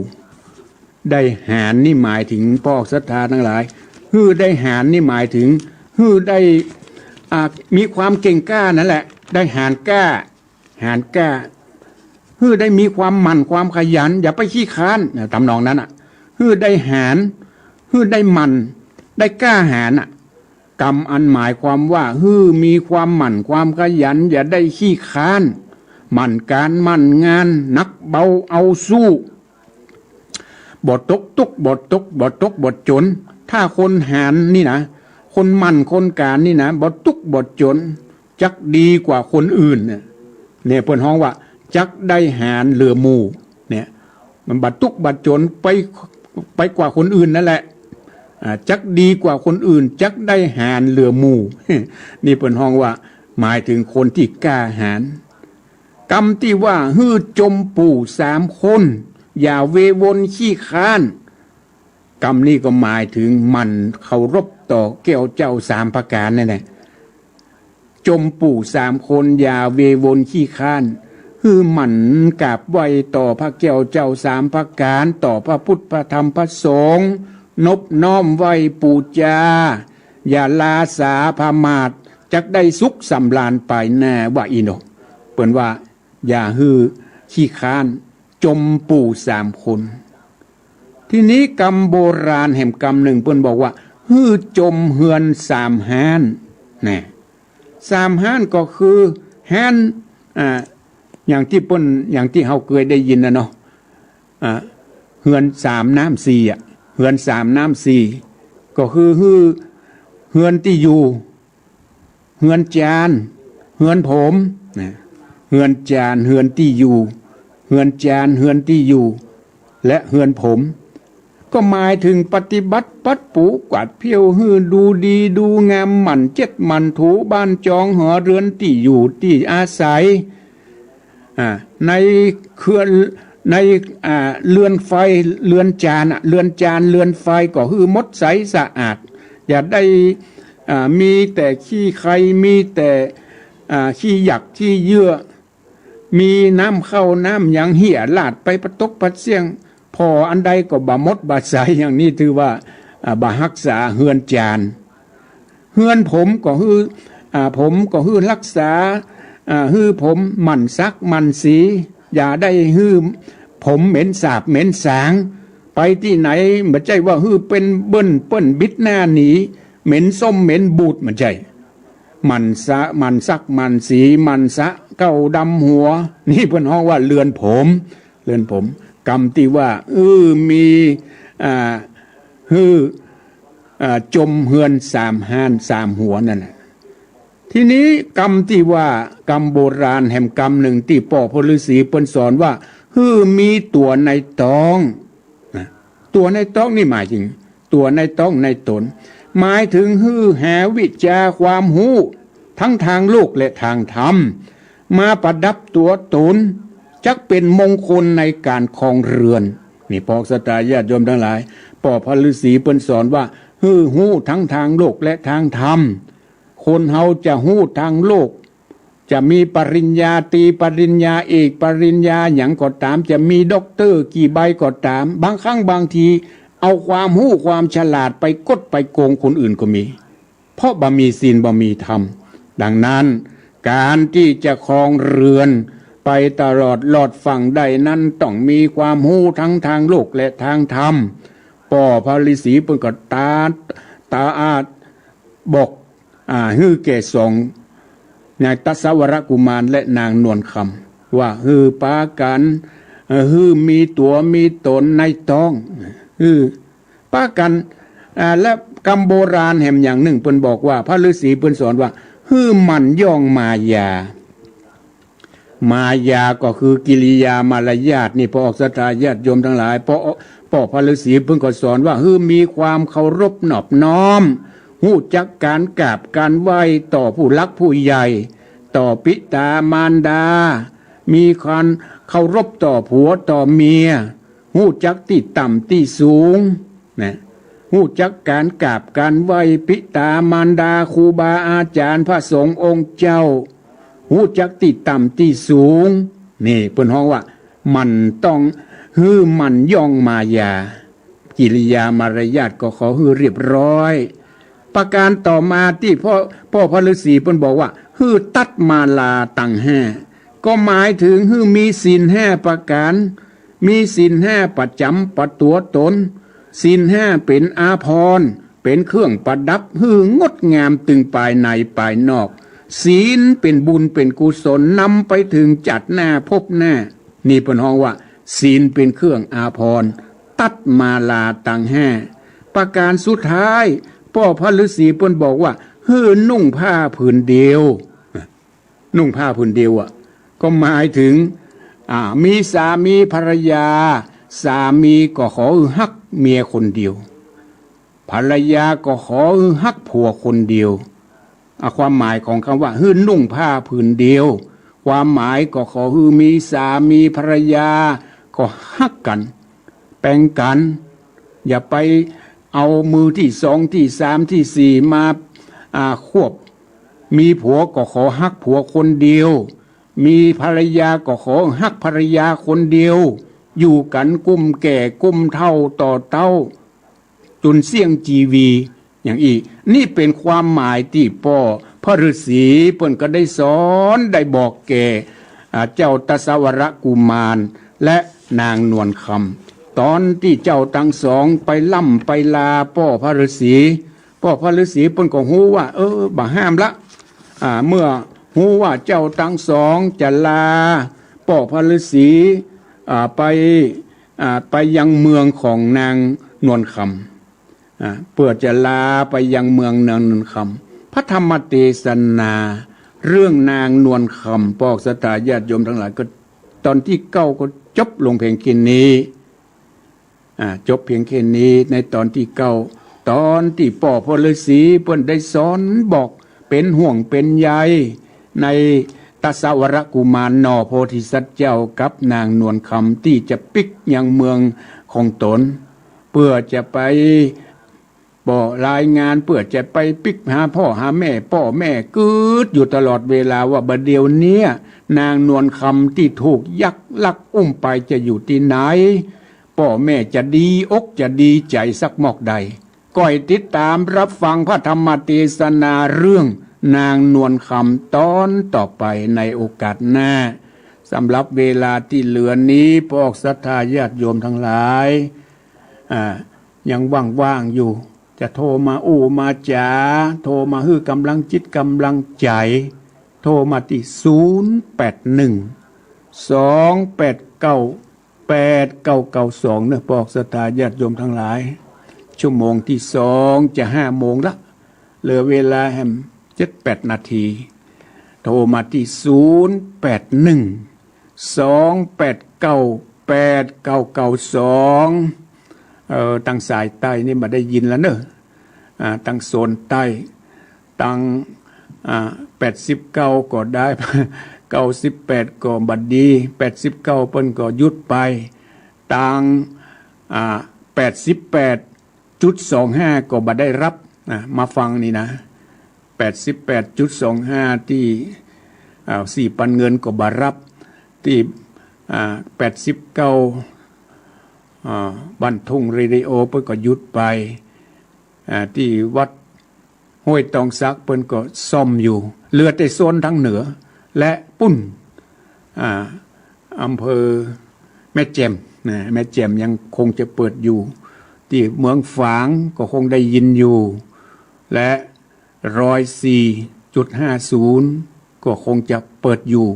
ได้หารนี่หมายถึงพ่อศรัทธาทั้งหลายฮื้อได้หารนี่หมายถึงฮื้อได้มีความเก่งกล้านั่นแหละได้หารกล้าฮื้อได้มีความหมั่นความขยันอย่าไปขี้ค้านตำนองนั้นฮื้อได้หารฮื้อได้หมั่นได้กล้าหาญกรรมอันหมายความว่าฮื้อมีความหมั่นความขยันอย่าได้ขี้ค้านหมั่นการหมั่นงานนักเบาเอาสู้บ่ตกตุกบ่ตกบ่จนถ้าคนหารนี่นะคนมั่นคนการนี่นะบ่ตุกบ่จนจักดีกว่าคนอื่นเนี่ยเพิ่นฮ้องว่าจักได้หารเหลือหมู่เนี่ยมันบ่ตุกบ่จนไปกว่าคนอื่นนั่นแหละจักดีกว่าคนอื่นจักได้หารเหลือหมู่นี่เพิ่นฮ้องว่าหมายถึงคนที่กล้าหาญกรรมที่ว่าฮื้อจมปู่3คนอย่าเววนขี้ค้านกรรมนี้ก็หมายถึงมันเคารพต่อแก้วเจ้า3ประการนั่นแหละจมปู่3คนอย่าเววนขี้ค้านฮื้อมันกราบไหว้ต่อพระแก้วเจ้า3ประการต่อพระพุทธพระธรรมพระสงฆ์นบน้อมไหว้ปูจาอย่าลาสาพามาดจักได้สุขสำราญไปแน่ว่าอีโนเปิ้นว่าอย่าฮื้อขี้ค้านจมปู่3คนทีนี้กรรมโบราณแห่งกรรมหนึ่งเปิ้นบอกว่าฮื้อจมเฮือน3ห้านน่ะ3ห้านก็คือห้านอย่างที่เปิ้นอย่างที่เฮาเคยได้ยินนะเนาะเฮือน3น้ำ4เฮือน3น้ำ4ก็คือฮื้อเฮือนที่อยู่เฮือนจานเฮือนผมนะเฮือนจานเฮือนที่อยู่เฮือนจานเฮือนที่อยู่ และเฮือนผมก็หมายถึงปฏิบัติปัดปูกวาดเพียวหื้อดูดีดูงามหมั่นเจ็ดหมั่นถูบ้านจองหอเรือนที่อยู่ที่อาศัยในเขื่อนในเรือนไฟเรือนจานเรือนไฟก็คือมดใสสะอาดอย่าได้มีแต่ขี้ใครมีแต่ขี้หยักขี้เยื่อมีน้ำเข้าน้ำยังเหี่ยลาดไปประตกปัดเสียงพออันใดก็บะมดบะใสอย่างนี้ถือว่าบะรักษาเฮือนจานเฮือนผมก็คือผมก็คือรักษาฮือผมหมั่นซักหมั่นสีอย่าได้ฮือผมเหม็นสาบเหม็นสางไปที่ไหนไม่ใช่ว่าฮือเป็นเบิ้นเปิ้นบิดหน้าหนีเหม็นส้มเหม็นบูดไม่ใช่มันซักมันสีมันสะเก้าดำหัวนี่เพิ่นฮ้องว่าเรือนผมกรรมที่ว่ามีจมเฮือน3 ห้าน3 หัวนั่นแหละทีนี้กรรมที่ว่ากรรมโบราณแห่งกรรมหนึ่งที่พ่อพฤาษีเพิ่นสอนว่ามีตัวในต้องตัวในต้องนี่หมายถึงตัวในต้องในตนหมายถึงหาวิชาความรู้ทั้งทางโลกและทางธรรมมาประดับตัวตนจักเป็นมงคลในการครองเรือนนี่พอสตาญาติโยมทั้งหลายพ่อพระฤาษีเพิ่นสอนว่าฮู้ทั้งทางโลกและทางธรรมคนเฮาจะฮู้ทางโลกจะมีปริญญาตรีปริญญาเอกปริญญาหยังก็ตามจะมีด็อกเตอร์กี่ใบก็ตามบางครั้งบางทีเอาความฮู้ความฉลาดไปกดไปโกงคนอื่นก็มีเพราะบ่มีศีลบ่มีธรรมดังนั้นการที่จะครองเรือนไปตลอดหลอดฝั่งได้นั้นต้องมีความรู้ทั้งทางโลกและทางธรรมพ่อพระฤาษีเพิ่นก็ตาอาจบอกแก่สองนายตัสวรกุมารและนางนวลคำว่าปากันมีตัวมีตนในต้องปากันและกรรมโบราณแห่งอย่างหนึ่งเพิ่นบอกว่าพระฤาษีเพิ่นสอนว่ามันย่องมายาก็คือกิริยามารยาทนี่พอออกศรัทธาญาติโยมทั้งหลายพ่อพระฤาษีเพิ่นก็สอนว่ามีความเคารพนอบน้อมฮู้จักการกราบการไหว้ต่อผู้รักผู้ใหญ่ต่อปิตามารดามีความเคารพต่อผัวต่อเมียฮู้จักที่ต่ำที่สูงนะฮู้จักการกราบการไหว้ปิตามารดาครูบาอาจารย์พระสงฆ์องค์เจ้าฮู้จักที่ต่ำที่สูงนี่เพิ่นฮ้องว่ามันต้องมันย่องมายากิริยามารยาทก็ขอเรียบร้อยประการต่อมาที่พ่อพระฤาษีเพิ่นบอกว่าตัดมาลาตัง5ก็หมายถึงมีศีล5ประการมีศีล5ประจำประตัวตนศีล5เป็นอาภรณ์เป็นเครื่องประดับงดงามตึงปลายในปลายนอกศีลเป็นบุญเป็นกุศลนำไปถึงจัดหน้าพบหน้านี่เพิ่นฮ้องว่าศีลเป็นเครื่องอาภรณ์ตัดมาลาตัง5ประการสุดท้ายพ่อพระฤาษีเพิ่นบอกว่านุ่งผ้าผืนเดียวนุ่งผ้าผืนเดียวก็หมายถึงมีสามีภรรยาสามีก็ขอฮักเมียคนเดียวภรรยาก็ขอฮักผัวคนเดียวความหมายของคำว่านุ่งผ้าผืนเดียวความหมายก็ขอมีสามีภรรยาก็ฮักกันแบ่งกันอย่าไปเอามือที่2ที่3ที่4มาควบมีผัวก็ขอฮักผัวคนเดียวมีภรรยาก็ขอฮักภรรยาคนเดียวอยู่กันกุ้มแก่กุ้มเท่าต่อเต้าจนเสี่ยงจีวีอย่างอีกนี่เป็นความหมายที่พ่อพระฤาษีเพิ่นก็ได้สอนได้บอกแก่เจ้าตัสวรกุมารและนางนวลคำตอนที่เจ้าทั้งสองไปล่ำไปลาพ่อพระฤาษีเพิ่นก็ฮู้ว่าบ่ห้ามละเมื่อฮู้ว่าเจ้าทั้งสองจะลาพ่อพระฤาษีไปยังเมืองของนางนวลคำเพื่อจะลาไปยังเมืองนางนวลคำพระธรรมเทศนาเรื่องนางนวลคำปอกสตาญาติโยมทั้งหลายก็ตอนที่9ก็จบลงเพียงแค่นี้ จบเพียงแค่นี้ในตอนที่เก้าตอนที่ป่อพลฤาษีเพิ่นได้สอนบอกเป็นห่วงเป็นใยในตสาวรกุมารนอโพธิสัตว์เจ้ากับนางนวลคำที่จะปิกยังเมืองของตนเพื่อจะไปบอกรายงานเพื่อจะไปปิกหาพ่อหาแม่พ่อแม่กึดอยู่ตลอดเวลาว่าบัดเดี๋ยวนี้นางนวลคำที่ถูกยักษ์ลักอุ้มไปจะอยู่ที่ไหนพ่อแม่จะดีอกจะดีใจสักหมอกใดก็ให้ติดตามรับฟังพระธรรมเทศนาเรื่องนางนวลคำตอนต่อไปในโอกาสหน้าสำหรับเวลาที่เหลือนี้พวกศรัทธาญาติโยมทั้งหลายยังว่างๆอยู่จะโทรมามาจ๋าโทรมาฮื้อกำลังจิตกำลังใจโทรมาที่0812898992เนอะพวกศรัทธาญาติโยมทั้งหลายชั่วโมงที่2จะ5โมงละเหลือเวลาแฮม7-8 นาทีโทรมาที่0812898992ตั้งสายใต้นี่มาได้ยินแล้วเนอะตั้งโซนใต้ตั้ง89ก็ได้98ก็บัดดี89เปิ้นก็หยุดไปตั้ง88.25ก็บัดได้รับมาฟังนี่นะ88.25ที่4ปันเงินก็บัดรับที่89บ้านทุ่งเรดิโอเปิ้นก็หยุดไปที่วัดห้วยตองซักเปิ้นก็ซ่อมอยู่เหลือแต่โซนทางเหนือและปุ้นอำเภอแม่แจ่มนะแม่แจ่มยังคงจะเปิดอยู่ที่เมืองฝางก็คงได้ยินอยู่และ104.50ก็คงจะเปิดอยู่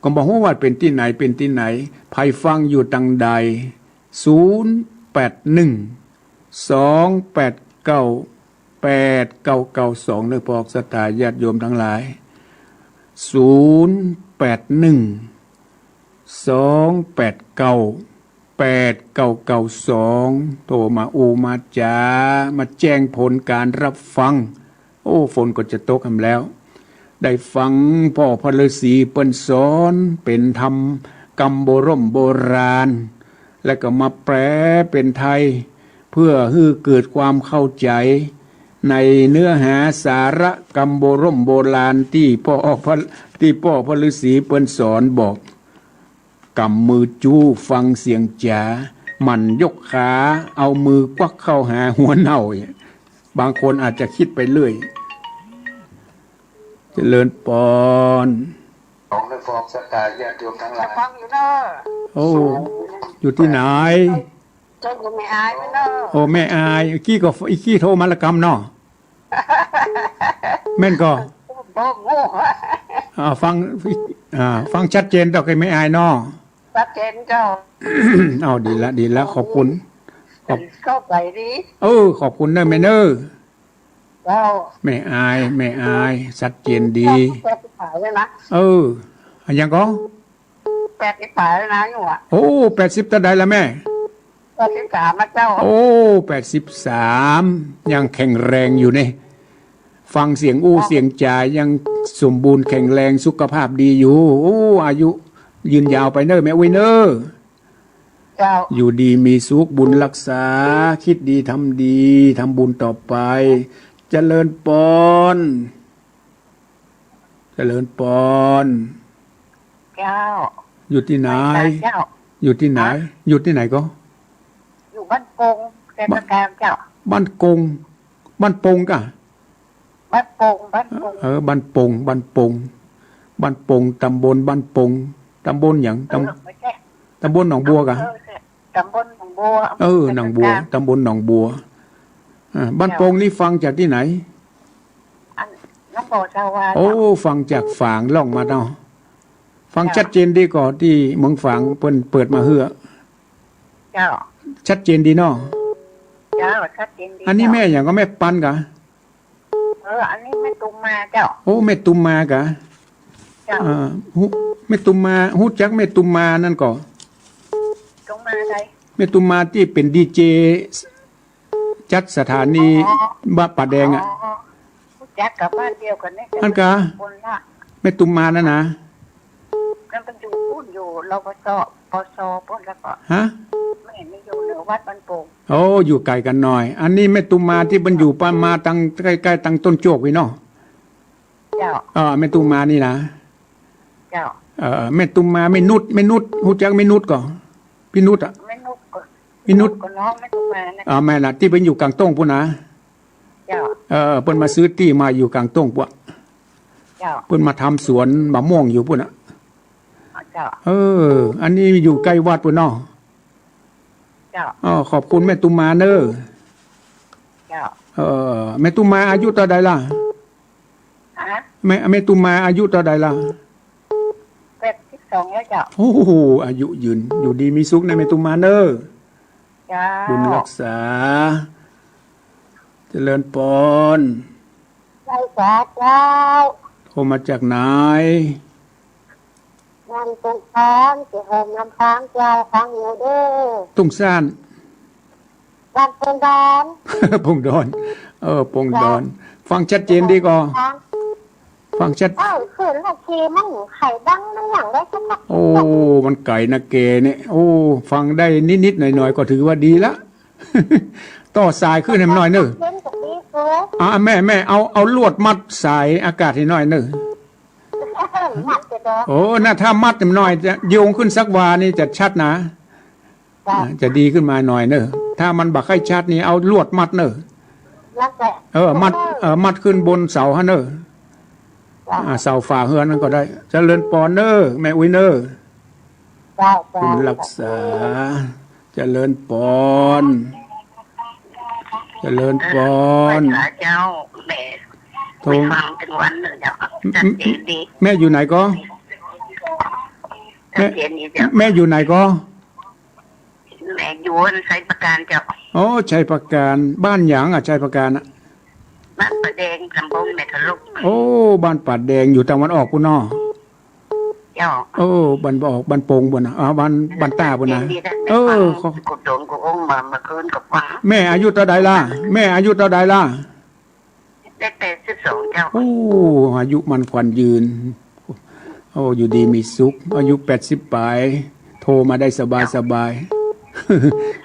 ก็บอกว่าเป็นที่ไหนเป็นที่ไหนภัยฟังอยู่ตังใด0812898992เนื้อพอกศรัทธาญาติโยมทั้งหลาย0812898992โทรมามาจ๋ามาแจ้งผลการรับฟังฝนก็จะตกกันแล้วได้ฟังพ่อพระฤาษีเปิ้นสอนเป็นธรรมกรรมโบรมโบราณและก็มาแปลเป็นไทยเพื่อให้เกิดความเข้าใจในเนื้อหาสาระกรรมโบรมโบราณที่พ่อพระฤาษีเปิ้นสอนบอกกำมือจู้ฟังเสียงจ๋ามันยกขาเอามือกวักเข้าหาหัวเน่าบางคนอาจจะคิดไปเรื่อยเจริญปอนของในฟองศรัทธาญาติโยมทั้งหลายฟังอยู่เนอะอยู่ที่ไหนเจ้าอยู่ไม่อายไหมเนอะแม่อายกี้โทรมาละกรรมเนาะแม่นก็ฟังชัดเจนต่อใครไม่อายเนาะชัดเจนเจ้าดีละขอบคุณเข้าใจดีขอบคุณเนอะแม่เนอะไม่อายชัดเจนดี80 ป่ายเลยนะยังก็80 ป่ายเลยนะอยู่80ตัวใดละแม่83นะเจ้า83ยังแข็งแรงอยู่เนี่ยฟังเสียงเสียงจ่ายยังสมบูรณ์แข็งแรงสุขภาพดีอยู่อายุยืนยาวไปเนอะแม่เนอะอยู่ดีมีสุขบุญรักษาคิดดีทำดีทำบุญต่อไปเจริญปอนอยู่ที่ไหนอยู่ที่ไหนก็อยู่บ้านปงแกงแกมเจ้าบ้านปงกะบ้านปงบ้านปงตำบลบ้านปงตำบลหยังตำบลหนองบัวกะตำบลหนองบัวหนองบัวตำบลหนองบัวบ้านปงนี่ฟังจากที่ไหนน้องโบชาวาฟังจากฝางล่องมาเนาะฟังชัดเจนดีก่อนที่เมืองฝางเปิดมาเฮือเจ้าชัดเจนดีเนาะเจ้าชัดเจนดีอันนี้แม่อย่างก็แม่ปันกะอันนี้แม่ตุมมาเจ้าแม่ตุมมากะแม่ตุมมาฮู้จักแม่ตุมมานั่นก่อตุมมาใด แม่ตุมมาที่เป็นดีเจจัดสถานีบ้านป่าแดงอ่ะ แจ็คกับบ้านเดียวกันนี่ อันกะ คนละ แม่ตุมมานั่นนะ นั่นเป็นอยู่พูดอยู่รปภปชพุ่นแล้วก็ ฮะ ไม่เห็นไม่อยู่เหนือวัดบ้านโป่ง โอ้อยู่ไกลกันหน่อย อันนี้แม่ตุมมาที่มันอยู่ปามาตังใกล้ๆตังต้นโจกไว้เนาะ เจ้า แม่ตุมมานี่นะ เจ้า แม่ตุมมาไม่นุดฮู้จักไม่นุดก่อนพี่นุดอ่ะ ไม่นุกก็ พี่นุช ก็น้องไม่ถูกมานะ แม่น่ะที่เป็นอยู่กลางต้งพุ่นนะ เจ้า เพิ่นมาซื้อที่มาอยู่กลางต้งปุ่น เจ้า เพิ่นมาทำสวนมะม่วงอยู่ปุ่นอ่ะ เจ้า อันนี้อยู่ใกล้วัดปุ่นเนาะ เจ้า ขอบคุณแม่ตุมมาเด้อ เจ้า แม่ตุมมาอายุเท่าใดล่ะ ฮะ แม่ตุมมาอายุเท่าใดล่ะ 82แล้วเจ้า โอ้โหอายุยืนอยู่ดีมีสุขในะแม่ตุมมาเด้อ เจ้า บุญรักษาเจริญปอน ไล่สาเจ้า โทรมาจากไหน นั่นตรงค้างจะโฮมน้ำค้างเจ้าค้างอยู่เด้อ ตุ้งซ่าน บ้านเป็นดาน พงดอนพงดอน ฟังชัดเจนดีก่อน ค้าง ฟังชัด คืนละทีมันไข่ดังมันอย่างได้สักพัก โอ้ มันไก่นะเกเนี่ยโอ้ ฟังได้นิดๆหน่อยๆก็ถือว่าดีละ ต่อสายขึ้นให้มันหน่อยเนอะ เล่นกับนี้เฟ้อ แม่เอาลวดมัดสายอากาศให้หน่อยเนอะ หมัดจะเด้อ โอ้น่าถ้ามัดให้มันหน่อยจะโยงขึ้นสักวานี่จะชัดนะ จ้า จะดีขึ้นมาหน่อยเนอะถ้ามันบักให้ชัดนี่เอาลวดมัดเนอะ แล้วแต่ มัดขึ้นบนเสาฮะเนอะ จ้า เสาฝ่าเฮือนนั่นก็ได้เจริญปอนเนอะแม่อุ้ยเนอะ จ้า คุณรักษาเจริญปอน เจริญปอน เจ้าแม่ โทร ฟังถึงวันหนึ่งเจ้าจัดเจนดี แม่อยู่ไหนก็ จัดเจนดีเจ้า แม่อยู่ไหนก็ แม่อยู่วันไซประการเจ้า โอ้ชัยประการบ้านหยางชัยประการอ่ะ บ้านประแดงลำบงแม่ทะลุ โอ้บ้านปัดแดงอยู่ตะวันออกปุ่นนอ เจ้า โอ้บ้านบอกบ้านโปงปุ่นนะบ้านตาปุ่นนะเขา กุดโดนกุองมาเมื่อคืนกับฟัง แม่อายุเท่าใดล่ะแม่อายุเท่าใดล่ะ ได้82เจ้า โอ้อายุมันขวัญยืนโอ้อยู่ดีมีสุขอายุ80ปลายโทรมาได้สบาย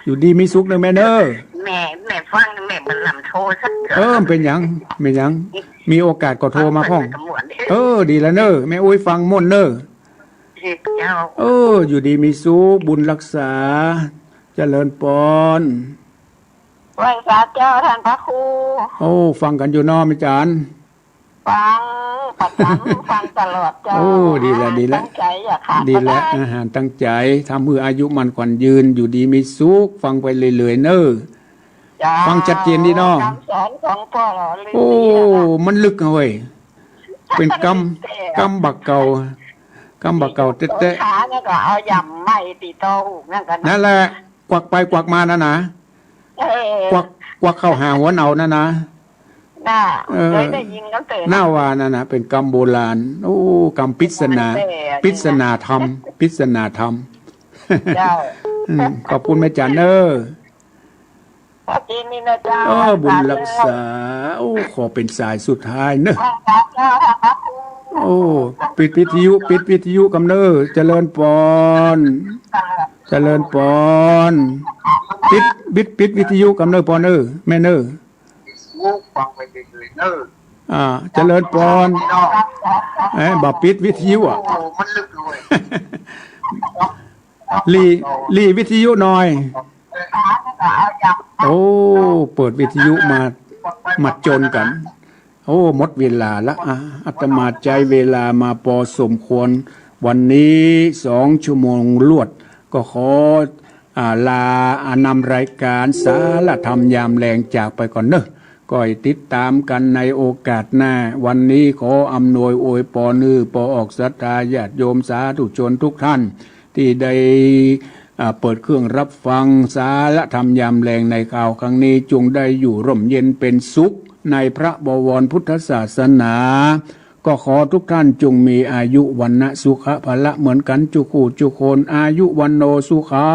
อยู่ดีมีสุขเนอะแม่เนอะ แม่ฟังแม่บันลำโทรสัก เป็นหยังมีโอกาสก็โทรมาพ้อง กำมวน ดีแล้วเนอะแม่อุ้ยฟังม่นเนอะ เจ้า อยู่ดีมีสุขบุญรักษาเจริญปอน ไหว้พระเจ้าท่านพระครู โอ้ฟังกันอยู่นอไม่จาน ฟังประจำฟังตลอดเจ้า โอ้ดีแล้ว ตั้งใจอย่าขาด ดีแล้วอาหารตั้งใจทำเพื่ออายุมันขวัญยืนอยู่ดีมีสุขฟังไปเรื่อยๆเนอะ ฟังชัดเจนดีเนาะ คำสอนของพ่อหล่อเลย โอ้มันลึกเว้ยเป็นกำบักเก่ากำบักเก่าเตะ ขาเนี่ยก็เอายำไม่ตีโตหูกนั่นกัน ๆนั่นแหละกวักไปกวักมานะนะกวักเข้าหาหัวเหนานะนะ น่าเคยได้ยินกันเตะ หน้าวานะนะเป็นกำโบราณโอ้กำปริศนาธรรม เจ้า ขอบคุณแม่จันเนอร์ พระจีนนี่นะเจ้า บุญรักษาโอ้ขอเป็นสายสุดท้ายเนอะ เจ้าพระครู โอ้ปิดวิทยุกำเนอร์เจริญปอนปิดวิทยุกำเนอร์ปอนเนอร์แม่เนอร์ ฟังไปเรื่อยๆเนอะ เจริญปอนบ่ปิดวิทยุอ่ะ โอ้มันลึกเลย ลีวิทยุหน่อย โอ้เปิดวิทยุมาจนกัน โอ้หมดเวลาละอาตมาใจเวลามาพอสมควรวันนี้2 ชั่วโมงลวด ก็ขอลานำรายการสารธรรมยามแรงจากไปก่อนเนอะก็ให้ติดตามกันในโอกาสหน้าวันนี้ขออำนวยอวยพรปออกศรัทธาญาติโยมสาธุชนทุกท่าน ที่ได้เปิดเครื่องรับฟังสารธรรมยามแรงในข่าวครั้งนี้จงได้อยู่ร่มเย็นเป็นสุขในพระบวรพุทธศาสนา ก็ขอทุกท่านจงมีอายุวันนะสุขะพละเหมือนกันจุคูจุโคนอายุวันโนสุขา